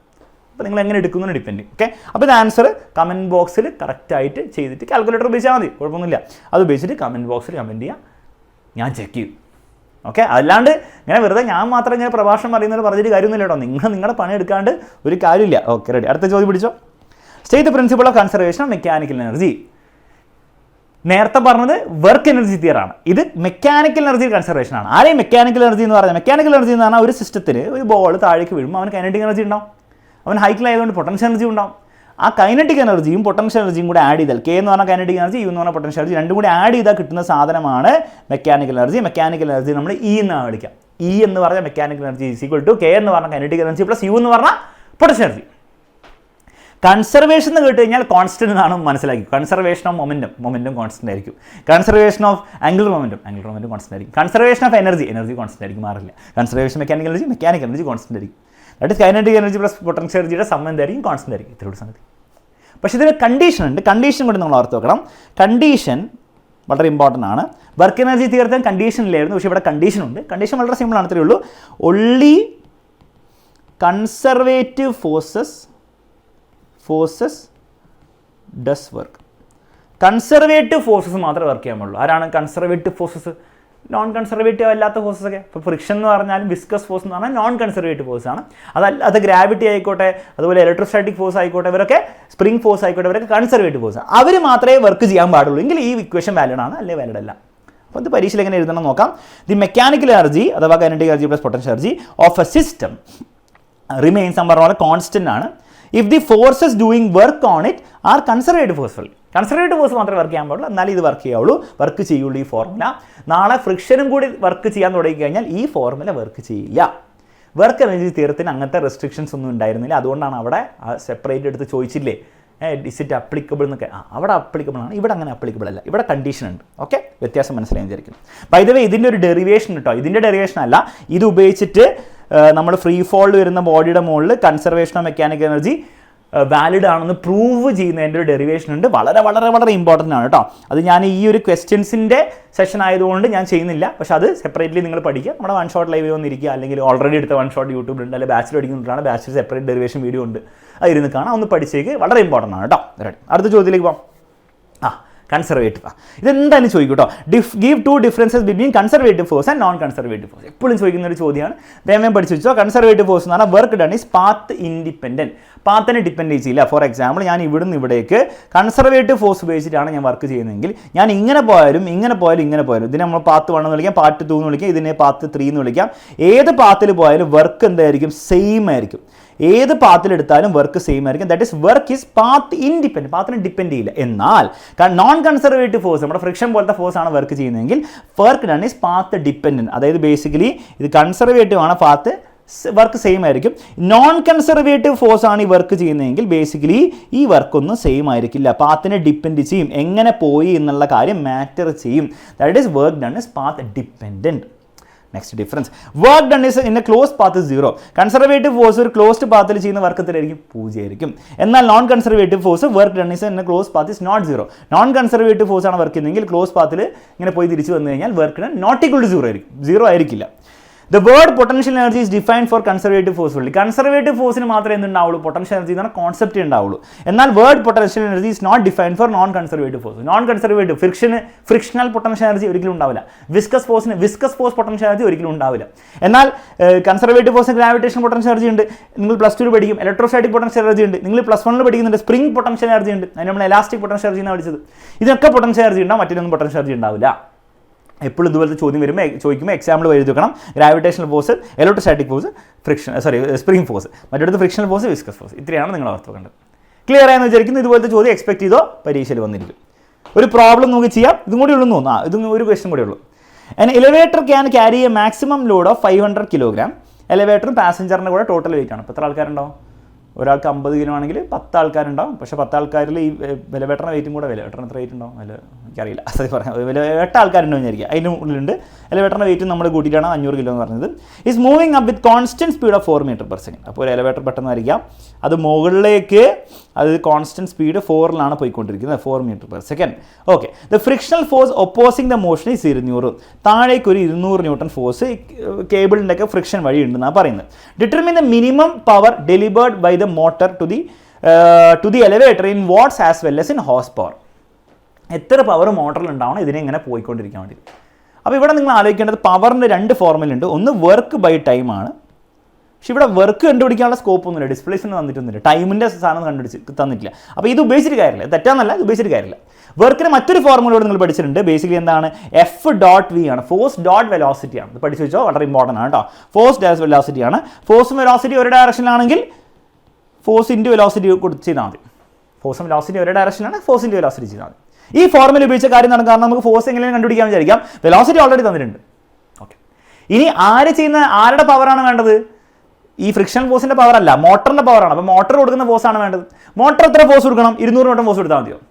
Speaker 1: അപ്പോൾ നിങ്ങൾ എങ്ങനെ എടുക്കുന്നതിന് ഡിപ്പെൻഡ്. ഓക്കെ, അപ്പോൾ ഇത് ആൻസർ കമൻറ്റ് ബോക്സിൽ കറക്റ്റായിട്ട് ചെയ്തിട്ട് കാൽക്കുലേറ്റർ ഉപയോഗിച്ചാൽ മതി, കുഴപ്പമൊന്നുമില്ല. അത് ഉപയോഗിച്ചിട്ട് കമൻറ്റ് ബോക്സിൽ കമൻറ്റ് ചെയ്യുക, ഞാൻ ചെക്ക് ചെയ്യും. ഓക്കെ, അല്ലാണ്ട് ഇങ്ങനെ വെറുതെ ഞാൻ മാത്രം ഇങ്ങനെ പ്രഭാഷണം പറയുന്നത് പറഞ്ഞിട്ട് കാര്യമൊന്നുമില്ല കേട്ടോ. നിങ്ങളുടെ പണി എടുക്കാണ്ട് ഒരു കാര്യമില്ല. Okay, ready. അടുത്ത ചോദ്യം പിടിച്ചോ. State the principle of conservation of mechanical energy. നേരത്തെ പറഞ്ഞത് വർക്ക് എനർജി തിയറാണ്, ഇത് മെക്കാനിക്കൽ എനർജി കൺസർവേഷൻ ആണ്. ആരെയും മെക്കാനിക്കൽ എനർജി എന്ന് പറഞ്ഞാൽ, മെക്കാനിക്കൽ എനർജി എന്ന് പറഞ്ഞാൽ ഒരു സിസ്റ്റത്തിന് ഒരു ബോൾ താഴേക്ക് വീഴുമ്പോൾ അവന് കൈനറ്റിക് എനർജി ഉണ്ടാവും, അവൻ ഹൈറ്റിലായതുകൊണ്ട് പൊട്ടൻഷ്യൽ എനർജി ഉണ്ടാവും. ആ കൈനറ്റിക് എനർജിയും പൊട്ടൻഷ്യൽ എനർജിയും കൂടെ ആഡ് ചെയ്താൽ, കെ എന്ന് പറഞ്ഞാൽ കൈനറ്റിക് എനർജി, യു എന്ന് പറഞ്ഞാൽ പൊട്ടൻഷ്യൽ എനർജി, രണ്ടും കൂടി ആഡ് ചെയ്താൽ കിട്ടുന്ന സാധനമാണ് മെക്കാനിക്കൽ എനർജി. മെക്കാനിക്കൽ എനർജി നമ്മൾ ഇ എന്നാണ് വിളിക്കാം. ഇ എന്ന് പറഞ്ഞാൽ mechanical energy is equal to K എന്ന് പറഞ്ഞാൽ കൈനറ്റിക് എനർജി പ്ലസ് യു എന്ന് പറഞ്ഞാൽ പൊട്ടൻഷ്യൽ എനർജി. കൺസർവേഷൻ എന്ന് കേട്ട് കഴിഞ്ഞാൽ കോൺസ്റ്റന്റ് എന്നാണ് മനസ്സിലാക്കി. കൺസർവേഷൻ ഓഫ് മൊമെന്റം കോൺസ്റ്റന്റ് ആയിരിക്കും. Conservation of angular momentum constant ആയിരിക്കും. കൺസർവേഷൻ ഓഫ് എനർജി കോൺസ്റ്റന്റ് ആയിരിക്കും, മാറില്ല. കൺസർവേഷൻ മെക്കാനിക്കൽ എനർജി കോൺസ്റ്റന്റ് ആയിരിക്കും. That is kinetic energy plus potential എനർജിയുടെ സം എന്തായിരിക്കും? കോൺസ്റ്റന്റ് ആയിരിക്കും. ഇത്രയോട് സംഗതി. പക്ഷേ ഇതിന് കണ്ടീഷൻ ഉണ്ട്. കണ്ടീഷൻ കൊണ്ട് നമ്മൾ ഓർത്ത് വെക്കണം. കണ്ടീഷൻ വളരെ ഇമ്പോർട്ടൻ്റ് ആണ്. വർക്ക് എനർജി തീർത്താൻ കണ്ടീഷൻ ഇല്ലായിരുന്നു, പക്ഷേ ഇവിടെ കണ്ടീഷൻ ഉണ്ട്. കണ്ടീഷൻ വളരെ സിമ്പിൾ ആണ്, ഇത്രയേ ഉള്ളൂ. Only conservative forces does work. Conservative forces മാത്രമേ വർക്ക് ചെയ്യാൻ പാടുള്ളൂ. ആരാണ് കൺസർവേറ്റീവ് ഫോഴ്സസ്? നോൺ കൺസർവേറ്റീവ് അല്ലാത്ത ഫോഴ്സസ് ഒക്കെ. ഇപ്പോൾ ഫ്രിക്ഷൻ എന്ന് പറഞ്ഞാലും വിസ്കസ് ഫോഴ്സ് എന്ന് പറഞ്ഞാൽ നോൺ കൺസർവേറ്റീവ് ഫോഴ്സ് ആണ്. അത് ഗ്രാവിറ്റി ആയിക്കോട്ടെ, അതുപോലെ ഇലക്ട്രോസ്റ്റാറ്റിക് ഫോഴ്സ് ആയിക്കോട്ടെ, ഇവരൊക്കെ സ്പ്രിംഗ് ഫോഴ്സ് ആയിക്കോട്ടെ, ഇവരൊക്കെ കൺസർവേറ്റീവ് ഫോഴ്സ്. അവർ മാത്രമേ വർക്ക് ചെയ്യാൻ പാടുള്ളൂ. എങ്കിൽ ഈ ഇക്വേഷൻ വാലിഡ് ആണ്, അല്ലേ വാലിഡ് അല്ല. അപ്പോൾ ഇത് പരീക്ഷയിൽ എങ്ങനെ എഴുതണം നോക്കാം. ദി മെക്കാനിക്കൽ എനർജി അഥവാ kinetic energy plus potential energy of A system remains എന്ന് പറഞ്ഞ പോലെ കോൺസ്റ്റന്റ് ആണ് if the forces doing work on it are conservative forces. Conservative force മാത്രമേ വർക്ക് ചെയ്യാൻ പാടുള്ളൂ, എന്നാലും ഇത് വർക്ക് ചെയ്യാവുള്ളൂ, വർക്ക് ചെയ്യുള്ളൂ ഈ ഫോർമുല. നാളെ ഫ്രിക്ഷനും കൂടി വർക്ക് ചെയ്യാൻ തുടങ്ങി കഴിഞ്ഞാൽ ഈ ഫോർമുല വർക്ക് ചെയ്യില്ല. വർക്ക് എനർജി തിയറത്തിന് അങ്ങനത്തെ റെസ്ട്രിക്ഷൻസ് ഒന്നും ഉണ്ടായിരുന്നില്ല. അതുകൊണ്ടാണ് അവിടെ സെപ്പറേറ്റ് എടുത്ത് ചോദിച്ചില്ലേ ഇസ് ഇറ്റ് അപ്ലിക്കബിൾ എന്നൊക്കെ. അവിടെ അപ്ലിക്കബിൾ ആണ്, ഇവിടെ അങ്ങനെ അപ്ലിക്കബിൾ അല്ല, ഇവിടെ കണ്ടീഷൻ ഉണ്ട്. ഓക്കെ, വ്യത്യാസം മനസ്സിലായി വിചാരിക്കും. ബൈ ദ വേ ഇതിൻ്റെ ഒരു ഡെറിവേഷൻ കേട്ടോ, ഇതിൻ്റെ ഡെറിവേഷൻ അല്ല, ഇത് ഉപയോഗിച്ചിട്ട് നമ്മൾ ഫ്രീ ഫോൾ വരുന്ന ബോഡിയുടെ മുകളിൽ conservation of mechanical energy valid ആണെന്ന് പ്രൂവ് ചെയ്യുന്നതിൻ്റെ ഒരു ഡെറിവേഷൻ ഉണ്ട്. വളരെ വളരെ വളരെ ഇമ്പോർട്ടൻ്റ് ആണ് കേട്ടോ. അത് ഞാൻ ഈ ഒരു ക്വസ്റ്റ്യൻസിൻ്റെ സെഷൻ ആയതുകൊണ്ട് ഞാൻ ചെയ്യുന്നില്ല, പക്ഷേ അത് സെപ്പറേറ്റ്ലി നിങ്ങൾ പഠിക്കുക. നമ്മുടെ വൺ ഷോട്ട് ലൈവ് വന്നിരിക്കുക, അല്ലെങ്കിൽ ഓൾറെഡി എടുത്ത വൺ ഷോട്ട് യൂട്യൂബിലുണ്ട്, അല്ലെങ്കിൽ ബാച്ചിൽ പഠിക്കുന്നുണ്ടാണ്, ബാച്ചിൽ സെപ്പറേറ്റ് ഡെറിവേഷൻ വീഡിയോ ഉണ്ട്, അതിരുന്ന് കാണാം, ഒന്ന് പഠിച്ചേക്ക്. വളരെ ഇമ്പോർട്ടൻ്റ് ആണ് കേട്ടോ. അടുത്ത ചോദ്യത്തിലേക്ക് പോകാം. കൺസർവേറ്റീവ് ഇതെന്തായാലും ചോദിക്കും കേട്ടോ. Give two differences between conservative force and non conservative force. എപ്പോഴും ചോദിക്കുന്ന ഒരു ചോദ്യമാണ്, വേഗം പഠിച്ചു വെച്ചോ. കൺസർവേറ്റീവ് ഫോഴ്സ് എന്ന് പറഞ്ഞാൽ work done is path independent, പാത്തിനെ ഡിപ്പെൻഡ് ചെയ്യില്ല. ഫോർ എക്സാമ്പിൾ, ഞാൻ ഇവിടുന്ന് ഇവിടേക്ക് കൺസർവേറ്റീവ് ഫോഴ്സ് ഉപയോഗിച്ചിട്ടാണ് ഞാൻ വർക്ക് ചെയ്യുന്നതെങ്കിൽ ഞാൻ ഇങ്ങനെ പോയാലും ഇതിനെ നമ്മൾ പാത്ത് 1 എന്ന് വിളിക്കാം, പാത്ത് 2 എന്ന് വിളിക്കാം, ഇതിനെ പാത്ത് 3 എന്ന് വിളിക്കാം. ഏത് പാത്തിൽ പോയാലും വർക്ക് എന്തായിരിക്കും? സെയിം ആയിരിക്കും. ഏത് പാത്തിലെടുത്താലും വർക്ക് സെയിം ആയിരിക്കും. That is work is path independent, പാത്തിനെ ഡിപ്പെൻഡ് ചെയ്യില്ല. എന്നാൽ നോൺ കൺസർവേറ്റീവ് ഫോഴ്സ്, നമ്മുടെ ഫ്രിക്ഷൻ പോലത്തെ ഫോഴ്സ് ആണ് വർക്ക് ചെയ്യുന്നതെങ്കിൽ work done is path dependent. അതായത് ബേസിക്കലി ഇത് കൺസർവേറ്റീവ് ആണ്, പാത്ത് വർക്ക് സെയിം ആയിരിക്കും. നോൺ കൺസർവേറ്റീവ് ഫോഴ്സ് ആണ് ഈ വർക്ക് ചെയ്യുന്നതെങ്കിൽ ബേസിക്കലി ഈ വർക്കൊന്നും സെയിം ആയിരിക്കില്ല, പാത്തിനെ ഡിപ്പെൻഡ് ചെയ്യും. എങ്ങനെ പോയി എന്നുള്ള കാര്യം മാറ്റർ ചെയ്യും. That is work done is path dependent. Next difference, work done is in a close path 0. Conservative force ഒരു ക്ലോസ്ഡ് പാത്തിൽ ചെയ്യുന്ന വർക്ക് എത്രയായിരിക്കും? 0 ആയിരിക്കും. എന്നാൽ non conservative force work done is in a close path is not 0. Non conservative force ആണ് work ചെയ്യുന്നതെങ്കിൽ close പാത്തിൽ ഇങ്ങനെ പോയി തിരിച്ചു വന്നു കഴിഞ്ഞാൽ work done not equal to 0 ആയിരിക്കും, 0 ആയിരിക്കില്ല. The word potential energy is defined for conservative force only. Conservative force ന് മാത്രമേ എന്തുണ്ടാവുള്ളൂ? പൊട്ടൻഷ്യൽ എനർജി എന്ന കോൺസെപ്റ്റ് ഉണ്ടാവുള്ളൂ. എന്നാൽ word potential energy is not defined for non conservative force. Non conservative frictional potential energy ഒരിക്കലും ഉണ്ടാവില്ല. Viscous force potential energy ഒരിക്കലും ഉണ്ടാവില്ല. എന്നാൽ conservative force gravitation potential energy ഉണ്ട്, നിങ്ങൾ +2 പഠിക്കും. ഇലക്ട്രോസ്റ്റാറ്റിക് പൊട്ടൻഷ്യൽ എനർജി ഉണ്ട്, നിങ്ങൾ +1 പഠിക്കുന്നുണ്ട്. സ്പ്രിംഗ് പൊട്ടൻഷ്യൽ എനർജി ഉണ്ട്, അതിന് നമ്മൾ എലാസ്റ്റിക് പൊട്ടൻഷ്യൽ എനർജി എന്നാണ് പഠിച്ചത്. ഇതിനൊക്കെ പൊട്ടൻഷ്യൽ എനർജി ഉണ്ടാവും, മറ്റൊന്നും പൊട്ടൻഷ്യൽ എനർജി ഉണ്ടാവില്ല. എപ്പോഴും ഇതുപോലത്തെ ചോദ്യം വരുമ്പോൾ ചോദിക്കുമ്പോൾ എക്സാമ്പിൾ എഴുതി വെക്കണം. Gravitational force, electrostatic force, spring force, മറ്റൊരു ഫ്രിക്ഷണൽ ഫോഴ്സ്, വിസ്കസ് ഫോഴ്സ്. ഇത്രയാണ് നിങ്ങൾ ഓർത്ത് വെക്കേണ്ടത്. ക്ലിയർ ആയെന്ന് വിചാരിക്കുന്നു. ഇതുപോലത്തെ ചോദ്യം എക്സ്പെക്ട് ചെയ്തോ പരീക്ഷയിൽ വന്നിരിക്കും. ഒരു പ്രോബ്ലം നമുക്ക് ചെയ്യാം. ഇതും കൂടി ഉള്ളൂ തോന്നുന്നു. ഇതും ഒരു ക്വസ്റ്റ്യൻ കൂടി ഉള്ളൂ. An elevator can carry a maximum load of 500 kg. എലിവേറ്ററും പാസഞ്ചറിൻ്റെ കൂടെ ടോട്ടൽ വെയിറ്റ് ആണ്. ഇപ്പോൾ എത്ര ആൾക്കാരുണ്ടാവും? ഒരാൾക്ക് 50 കിലോ ആണെങ്കിൽ 10 ആൾക്കാരുണ്ടാവും. പക്ഷേ 10 ആൾക്കാരിൽ ഈ എലിവേറ്ററിൻ്റെ വെയിറ്റും കൂടെ, എലിവേറ്ററിന് എത്ര വെയിറ്റ് ഉണ്ടാവും? എനിക്കറിയില്ല, അത് പറയാം. എട്ട് ആൾക്കാരുണ്ടോ വിചാരിക്കുക, അതിൻ്റെ ഉള്ളിലുണ്ട്. എലിവേറ്ററിൻ്റെ വെയിറ്റ് നമ്മൾ കൂട്ടിയിട്ടാണ് 500 കിലോ എന്ന് പറഞ്ഞത്. Is moving up with constant speed of 4 metre per second. അപ്പോൾ ഒരു എലിവേറ്റർ പെട്ടെന്ന് വരയ്ക്കാം, അത് മുകളിലേക്ക് അത് കോൺസ്റ്റൻറ്റ് സ്പീഡ് 4-ലാണ് പോയിക്കൊണ്ടിരിക്കുന്നത്, 4 metre per second. Okay, the frictional force opposing the motion is 200. താഴേക്ക് ഒരു 200 ന്യൂട്ടൺ ഫോഴ്സ് കേബിളിൻ്റെ ഒക്കെ ഫ്രിക്ഷൻ വഴി ഉണ്ടെന്നാണ് പറയുന്നത്. Determine the minimum power delivered by the motor to the elevator in watts as well as in horse power. എത്ര power മോട്ടറിൽ ഉണ്ടാവണം ഇതിനെ ഇങ്ങനെ പോയിക്കൊണ്ടിരിക്കാൻ വേണ്ടി. അപ്പോൾ ഇവിടെ നിങ്ങൾ ആലോചിക്കേണ്ടത് പവറിൻ്റെ 2 ഫോർമുലുണ്ട്. ഒന്ന് വർക്ക് ബൈ ടൈം ആണ്. പക്ഷെ ഇവിടെ വർക്ക് കണ്ടുപിടിക്കാനുള്ള സ്കോപ്പ് ഒന്നുമില്ല, ഡിസ്പ്ലേസ്മെൻറ്റ് തന്നിട്ടൊന്നുമില്ല, ടൈമിൻ്റെ സാധനം തന്നിട്ടില്ല. അപ്പോൾ ഇത് ഉപയോഗിച്ചിട്ട് കാര്യമില്ല, തെറ്റാന്നല്ല, ഇത് ഉപയോഗിച്ചിട്ട് കാര്യമില്ല. വർക്കിന് മറ്റൊരു ഫോർമുലയോട് നിങ്ങൾ പഠിച്ചിട്ടുണ്ട്. ബേസിക്കലി എന്താണ്? F.V ആണ്, ഫോഴ്സ് ഡോട്ട് വെലോസിറ്റി ആണ്. ഇത് പഠിച്ചു വെച്ചോ, വളരെ ഇമ്പോർട്ടൻ്റ് ആണ് കേട്ടോ. ഫോഴ്സ് ഡാഷ് വെലോസിറ്റി ആണ്. ഫോഴ്സും വെലോസിറ്റി ഒരു ഡയറക്ഷനിലാണെങ്കിൽ ഫോഴ്സ് ഇൻറ്റു വെലോസിറ്റി ചെയ്താൽ മതി. ഫോഴ്സും വെലോസിറ്റി ഒരു ഡയറക്ഷനാണ്, ഫോഴ്സ് ഇൻറ്റു വെലോസിറ്റി ചെയ്താൽ മതി. ഈ ഫോർമുല ഉപയോഗിച്ച കാര്യം നടക്കും, കാരണം നമുക്ക് ഫോഴ്സ് എങ്ങനെയും കണ്ടുപിടിക്കാൻ വിചാരിക്കാം. വെലോസിറ്റി ഓൾറെഡി തന്നിട്ടുണ്ട്. ഓക്കെ, ഇനി ആരുടെ പവറാണ് വേണ്ടത്? ഈ ഫ്രിക്ഷൻ ഫോഴ്സിൻ്റെ പവർ അല്ല, മോട്ടറിൻ്റെ പവറാണ്. അപ്പോൾ മോട്ടർ കൊടുക്കുന്ന ഫോഴ്സാണ് വേണ്ടത്. മോട്ടർ എത്ര ഫോഴ്സ് കൊടുക്കണം? 200 ന്യൂട്ടൺ ഫോഴ്സ് കൊടുത്താൽ മതിയോ?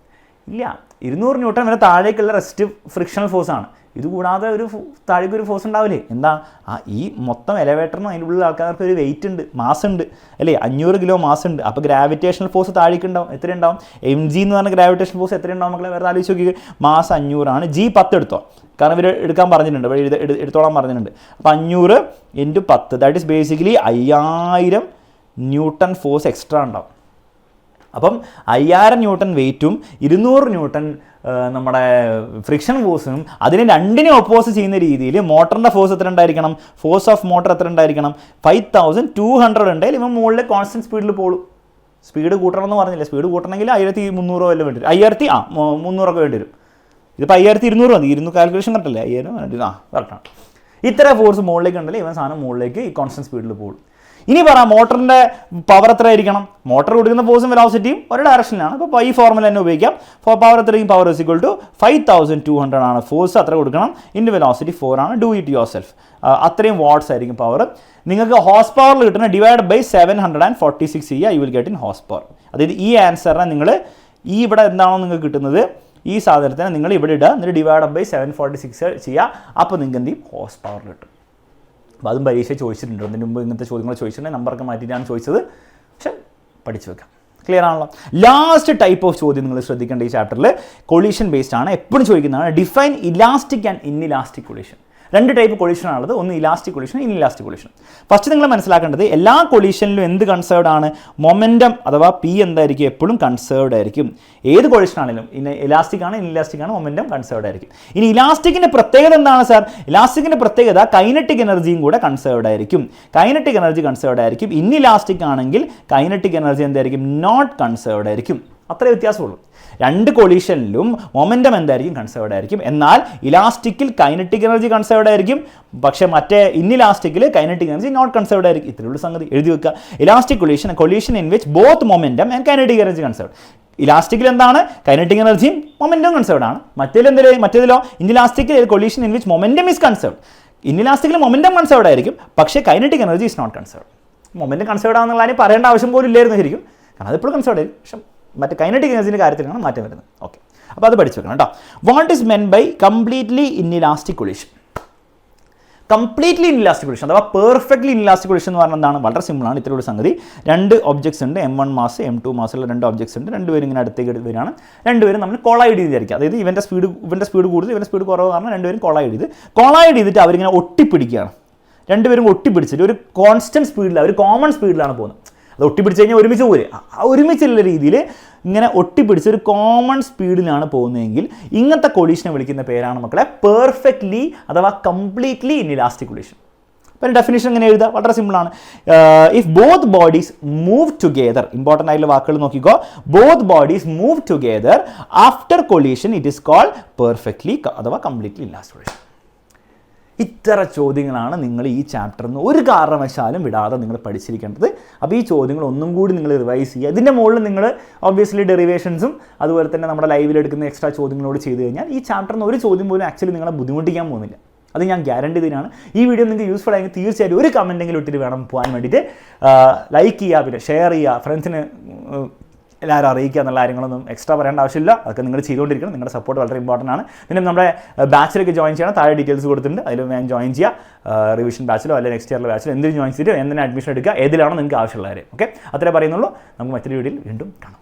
Speaker 1: ഇല്ല, 200 ന്യൂട്ടൺ വരെ താഴേക്കുള്ള റെസ്റ്റ് ഫ്രിക്ഷണൽ ഫോഴ്സാണ്. ഇത് കൂടാതെ ഒരു താഴേക്ക് ഒരു ഫോഴ്സ് ഉണ്ടാവില്ലേ? എന്താ? ഈ മൊത്തം എലിവേറ്ററിനും അതിൻ്റെ ഉള്ളിൽ ആൾക്കാർക്ക് ഒരു വെയിറ്റ് ഉണ്ട്, മാസ് ഉണ്ട് അല്ലേ? 500 കിലോ മാസ് ഉണ്ട്. അപ്പോൾ ഗ്രാവിറ്റേഷണൽ ഫോഴ്സ് താഴേക്ക് ഉണ്ടാവും. എത്ര ഉണ്ടാവും? mg എന്ന് പറഞ്ഞ ഗ്രാവിറ്റേഷണൽ ഫോഴ്സ് എത്ര ഉണ്ടാവും മക്കളെ? വേറെ ആലോചിച്ച് നോക്കി. മാസ് 500 ആണ്. G 10 എടുത്തോ, കാരണം ഇവർ എടുക്കാൻ പറഞ്ഞിട്ടുണ്ട്, എടുത്തോളാൻ പറഞ്ഞിട്ടുണ്ട്. അപ്പോൾ 500 × 10, that is basically 5000 newton force extra ഉണ്ടാവും. അപ്പം 5000 ന്യൂട്ടൺ വെയിറ്റും 200 ന്യൂട്ടൺ നമ്മുടെ ഫ്രിക്ഷൻ ഫോഴ്സും അതിനെ രണ്ടിനെ ഒപ്പോസ് ചെയ്യുന്ന രീതിയിൽ മോട്ടറിൻ്റെ ഫോഴ്സ് എത്ര ഉണ്ടായിരിക്കണം? ഫോഴ്സ് ഓഫ് മോട്ടർ എത്ര ഉണ്ടായിരിക്കണം? 5200 ഉണ്ടെങ്കിൽ ഇവൻ മുകളിൽ കോൺസ്റ്റൻറ്റ് സ്പീഡിൽ പോകും. സ്പീഡ് കൂട്ടണമെന്ന് പറഞ്ഞില്ല, സ്പീഡ് കൂട്ടണമെങ്കിൽ 1300 വല്ല വേണ്ടി വരും. 300 വേണ്ടി വരും. ഇതിപ്പോൾ 5200 മതി, 200 കാൽക്കുലേഷൻ കറക്റ്റല്ലേ? 5000 വേണ്ടി വരും. കറക്റ്റാണ്. ഇത്ര ഫോഴ്സ് മുകളിലേക്ക് ഉണ്ടെങ്കിൽ ഇവൻ സാധനം മുകളിലേക്ക് ഈ കോൺസ്റ്റൻറ്റ് സ്പീഡിൽ പോകും. ഇനി പറ, മോട്ടറിൻ്റെ പവർ എത്ര ആയിരിക്കണം? മോട്ടർ കൊടുക്കുന്ന ഫോഴ്സും വെലോസിറ്റിയും ഒരു ഡയറക്ഷനിലാണ്. അപ്പോൾ ഈ ഫോർമുല തന്നെ ഉപയോഗിക്കാം. പവർ എത്രയും? പവർ ഇസ് ഈക്വൽ ടു 5200 ആണ് ഫോഴ്സ്, അത്ര കൊടുക്കണം. ഇൻറ്റു വെലോസിറ്റി 4 ആണ്. Do it your self. അത്രയും വാട്ട്സ് ആയിരിക്കും പവർ. നിങ്ങൾക്ക് ഹോഴ്സ് പവറിൽ കിട്ടുന്ന ഡിവൈഡ് ബൈ 746 ചെയ്യുക, you will get in horse power. അതായത് ഈ ആൻസറിനെ നിങ്ങൾ ഇവിടെ എന്താണോ നിങ്ങൾക്ക് കിട്ടുന്നത്, ഈ സാധനത്തിനെ നിങ്ങൾ ഇവിടെ ഇടുക, എന്നിട്ട് ഡിവൈഡ് ബൈ 746 ചെയ്യുക. അപ്പോൾ നിങ്ങൾക്ക് എന്ത് ചെയ്യും? ഹോഴ്സ് പവറിൽ കിട്ടും. അപ്പോൾ അതും പരീക്ഷ ചോദിച്ചിട്ടുണ്ട്. അതിന് മുമ്പ് ഇങ്ങനത്തെ ചോദ്യങ്ങൾ ചോദിച്ചിട്ടുണ്ടെങ്കിൽ നമ്പറൊക്കെ മാറ്റിയിട്ടാണ് ചോദിച്ചത്. പക്ഷെ പഠിച്ചു വെക്കാം. ക്ലിയർ ആണല്ലോ? ലാസ്റ്റ് ടൈപ്പ് ഓഫ് ചോദ്യം നിങ്ങൾ ശ്രദ്ധിക്കേണ്ട ഈ ചാപ്റ്ററിൽ കൊളീഷൻ ബേസ്ഡ് ആണ്, എപ്പോഴും ചോദിക്കുന്നതാണ്. Define elastic and inelastic collision. 2 type കൊളീഷനാണുള്ളത്. ഒന്ന് elastic collision, inelastic collision. First നിങ്ങൾ മനസ്സിലാക്കേണ്ടത്, എല്ലാ കൊളീഷനിലും എന്ത് കൺസേർവ്ഡ് ആണ്? മൊമെൻറ്റം അഥവാ പി എന്തായിരിക്കും? എപ്പോഴും കൺസേർവ്ഡ് ആയിരിക്കും. ഏത് കൊളീഷനാണെങ്കിലും ഇലാസ്റ്റിക് ആണ്, ഇൻഇലാസ്റ്റിക് ആണ്, മൊമെൻറ്റം കൺസേർവ്ഡ് ആയിരിക്കും. ഇനി ഇലാസ്റ്റിക്കിൻ്റെ പ്രത്യേകത എന്താണ് സാർ? ഇലാസ്റ്റിക്കിൻ്റെ പ്രത്യേകത കൈനറ്റിക് എനർജിയും കൂടെ കൺസേർവ്ഡ് ആയിരിക്കും. കൈനറ്റിക് എനർജി കൺസേർവ്ഡ് ആയിരിക്കും. ഇൻഇലാസ്റ്റിക് ആണെങ്കിൽ കൈനറ്റിക് എനർജി എന്തായിരിക്കും? നോട്ട് കൺസേർവ്ഡ് ആയിരിക്കും. അത്രേ വ്യത്യാസമുള്ളൂ. 2 കൊളീഷനിലും മൊമെൻറ്റം എന്തായിരിക്കും? കൺസേർവ്ഡ് ആയിരിക്കും. എന്നാൽ ഇലാസ്റ്റിക്കിൽ കൈനറ്റിക് എനർജി കൺസേർവ്ഡ് ആയിരിക്കും, പക്ഷേ മറ്റേ ഇൻഇലാസ്റ്റിക്കിൽ കൈനറ്റിക് എനർജി നോട്ട് കൺസേർവ്ഡ് ആയിരിക്കും. ഇത്രയുള്ള സംഗതി എഴുതി വെക്കുക. Elastic collision in which both momentum and kinetic energy conserved. ഇലാസ്റ്റിക്കിൽ എന്താണ്? കൈനറ്റിക് എനർജിയും മൊമെൻറ്റം കൺസേർവ്ഡ് ആണ്. മറ്റേതിലോ ഇൻഇലാസ്റ്റിക്കിൽ collision in which momentum is conserved. ഇൻഇലാസ്റ്റിക്കിൽ മൊമെൻറ്റം കൺസേർവ്ഡ് ആയിരിക്കും, പക്ഷേ kinetic energy is not conserved. Momentum conserved ആണെന്നുള്ള പറയേണ്ട ആവശ്യം പോലും ഇല്ലായിരുന്നു ശരിക്കും, കാരണം അതിപ്പോഴും കൺസേർവ്ഡ് ആയിരിക്കും. പക്ഷേ മറ്റേ കൈനറ്റിക് എനർജിൻ്റെ കാര്യത്തിലാണ് മാറ്റം വരുന്നത്. ഓക്കെ, അപ്പോൾ അത് പഠിച്ചു വെക്കണം കേട്ടോ. What is meant by completely inelastic collision? Completely inelastic collision അഥവാ പെർഫെക്റ്റ്ലി ഇൻഇലാസ്റ്റിക് കൊളീഷൻ എന്ന് പറഞ്ഞാൽ എന്താണ്? വളരെ സിമ്പിളാണ്. ഇത്രയുള്ള സംഗതി. 2 ഒബ്ജക്ട്സ് ഉണ്ട്, M1 മാസ് M2 മാസുള്ള 2 ഒബ്ജക്ട്സ് ഉണ്ട്. 2 പേരും ഇങ്ങനെ അടുത്തേക്ക് വരികയാണ്. 2 പേരും നമ്മൾ കൊളൈഡ് ചെയ്ത് വിചാരിക്കുക. അതായത് ഇവൻ്റെ സ്പീഡ് കൂടുതൽ, ഇവൻ്റെ സ്പീഡ് കുറവ്, കാരണം 2 പേരും കൊളൈഡ് ചെയ്തിട്ട് അവരിങ്ങനെ ഒട്ടിപ്പിടിക്കുകയാണ്. 2 പേരും ഒട്ടിപ്പിടിച്ചിട്ട് ഒരു കോൺസ്റ്റൻറ്റ് സ്പീഡിലാണ്, ഒരു കോമൺ സ്പീഡിലാണ് പോകുന്നത്. അത് ഒട്ടിപ്പിടിച്ച് കഴിഞ്ഞാൽ ഒരുമിച്ച് പോലെ ഒരുമിച്ചുള്ള രീതിയിൽ ഇങ്ങനെ ഒട്ടിപ്പിടിച്ച് ഒരു കോമൺ സ്പീഡിലാണ് പോകുന്നതെങ്കിൽ ഇങ്ങനത്തെ കൊളീഷനെ വിളിക്കുന്ന പേരാണ് മക്കളെ പെർഫെക്റ്റ്ലി അഥവാ കംപ്ലീറ്റ്ലി ഇൻഇലാസ്റ്റിക് കൊളീഷൻ. അപ്പോൾ ഡെഫിനിഷൻ എങ്ങനെ എഴുതുക? വളരെ സിമ്പിളാണ്. If both bodies move together, important ആയിട്ടുള്ള വാക്കുകൾ നോക്കിക്കോ. Both bodies move together after collision it is called perfectly അഥവാ കംപ്ലീറ്റ്ലി ഇൻഇലാസ്റ്റിക് കൊളീഷൻ. ഇത്തര ചോദ്യങ്ങളാണ് നിങ്ങൾ ഈ ചാപ്റ്ററിൽ നിന്ന് ഒരു കാരണവശാലും വിടാതെ നിങ്ങൾ പഠിച്ചിരിക്കേണ്ടത്. അപ്പോൾ ഈ ചോദ്യങ്ങൾ ഒന്നും കൂടി നിങ്ങൾ റിവൈസ് ചെയ്യുക. ഇതിൻ്റെ മുകളിൽ നിങ്ങൾ ഒബ്വിയസ്ലി ഡെറിവേഷൻസും അതുപോലെ തന്നെ നമ്മുടെ ലൈവിൽ എടുക്കുന്ന എക്സ്ട്രാ ചോദ്യങ്ങളോട് ചെയ്ത് കഴിഞ്ഞാൽ ഈ ചാപ്റ്ററിൽ നിന്ന് ഒരു ചോദ്യം പോലും ആക്ച്വലി നിങ്ങളെ ബുദ്ധിമുട്ടിക്കാൻ പോകുന്നില്ല. അത് ഞാൻ ഗ്യാരണ്ടി തന്നെയാണ്. ഈ വീഡിയോ നിങ്ങൾക്ക് യൂസ്ഫുൾ ആയെങ്കിൽ തീർച്ചയായിട്ടും ഒരു കമൻറ്റെങ്കിലും ഇട്ടിട്ട് വേണം പോകാൻ വേണ്ടിയിട്ട്. ലൈക്ക് ചെയ്യുക, പിന്നെ ഷെയർ ചെയ്യുക, ഫ്രണ്ട്സിന് എല്ലാവരും അറിയിക്കുക എന്നുള്ള കാര്യങ്ങളൊന്നും എക്സ്ട്രാ പറയേണ്ട ആവശ്യമില്ല. അതൊക്കെ നിങ്ങൾ ചെയ്തുകൊണ്ടിരിക്കണം. നിങ്ങളുടെ സപ്പോർട്ട് വളരെ ഇമ്പോർട്ടൻ്റ് ആണ്. പിന്നെ നമ്മുടെ ബാച്ചിലേക്ക് ജോയിൻ ചെയ്യണം. താഴെ ഡീറ്റെയിൽസ് കൊടുത്തിട്ടുണ്ട്. അതിൽ ഞാൻ ജോയിൻ ചെയ്യുക. റിവിഷൻ ബാച്ചിലോ അല്ലെങ്കിൽ നെക്സ്റ്റ് ഇയറിലെ ബാച്ചിലോ എന്തിനും ജോയിൻ ചെയ്തിട്ട് എന്തിനും അഡ്മിഷൻ എടുക്കുക, ഏതിലാണോ നിങ്ങൾക്ക് ആവശ്യമുള്ളവരെ. ഓക്കെ, അത്രേ പറയുന്നുള്ളൂ. നമുക്ക് മറ്റൊരു വീഡിയോയിൽ വീണ്ടും കാണാം.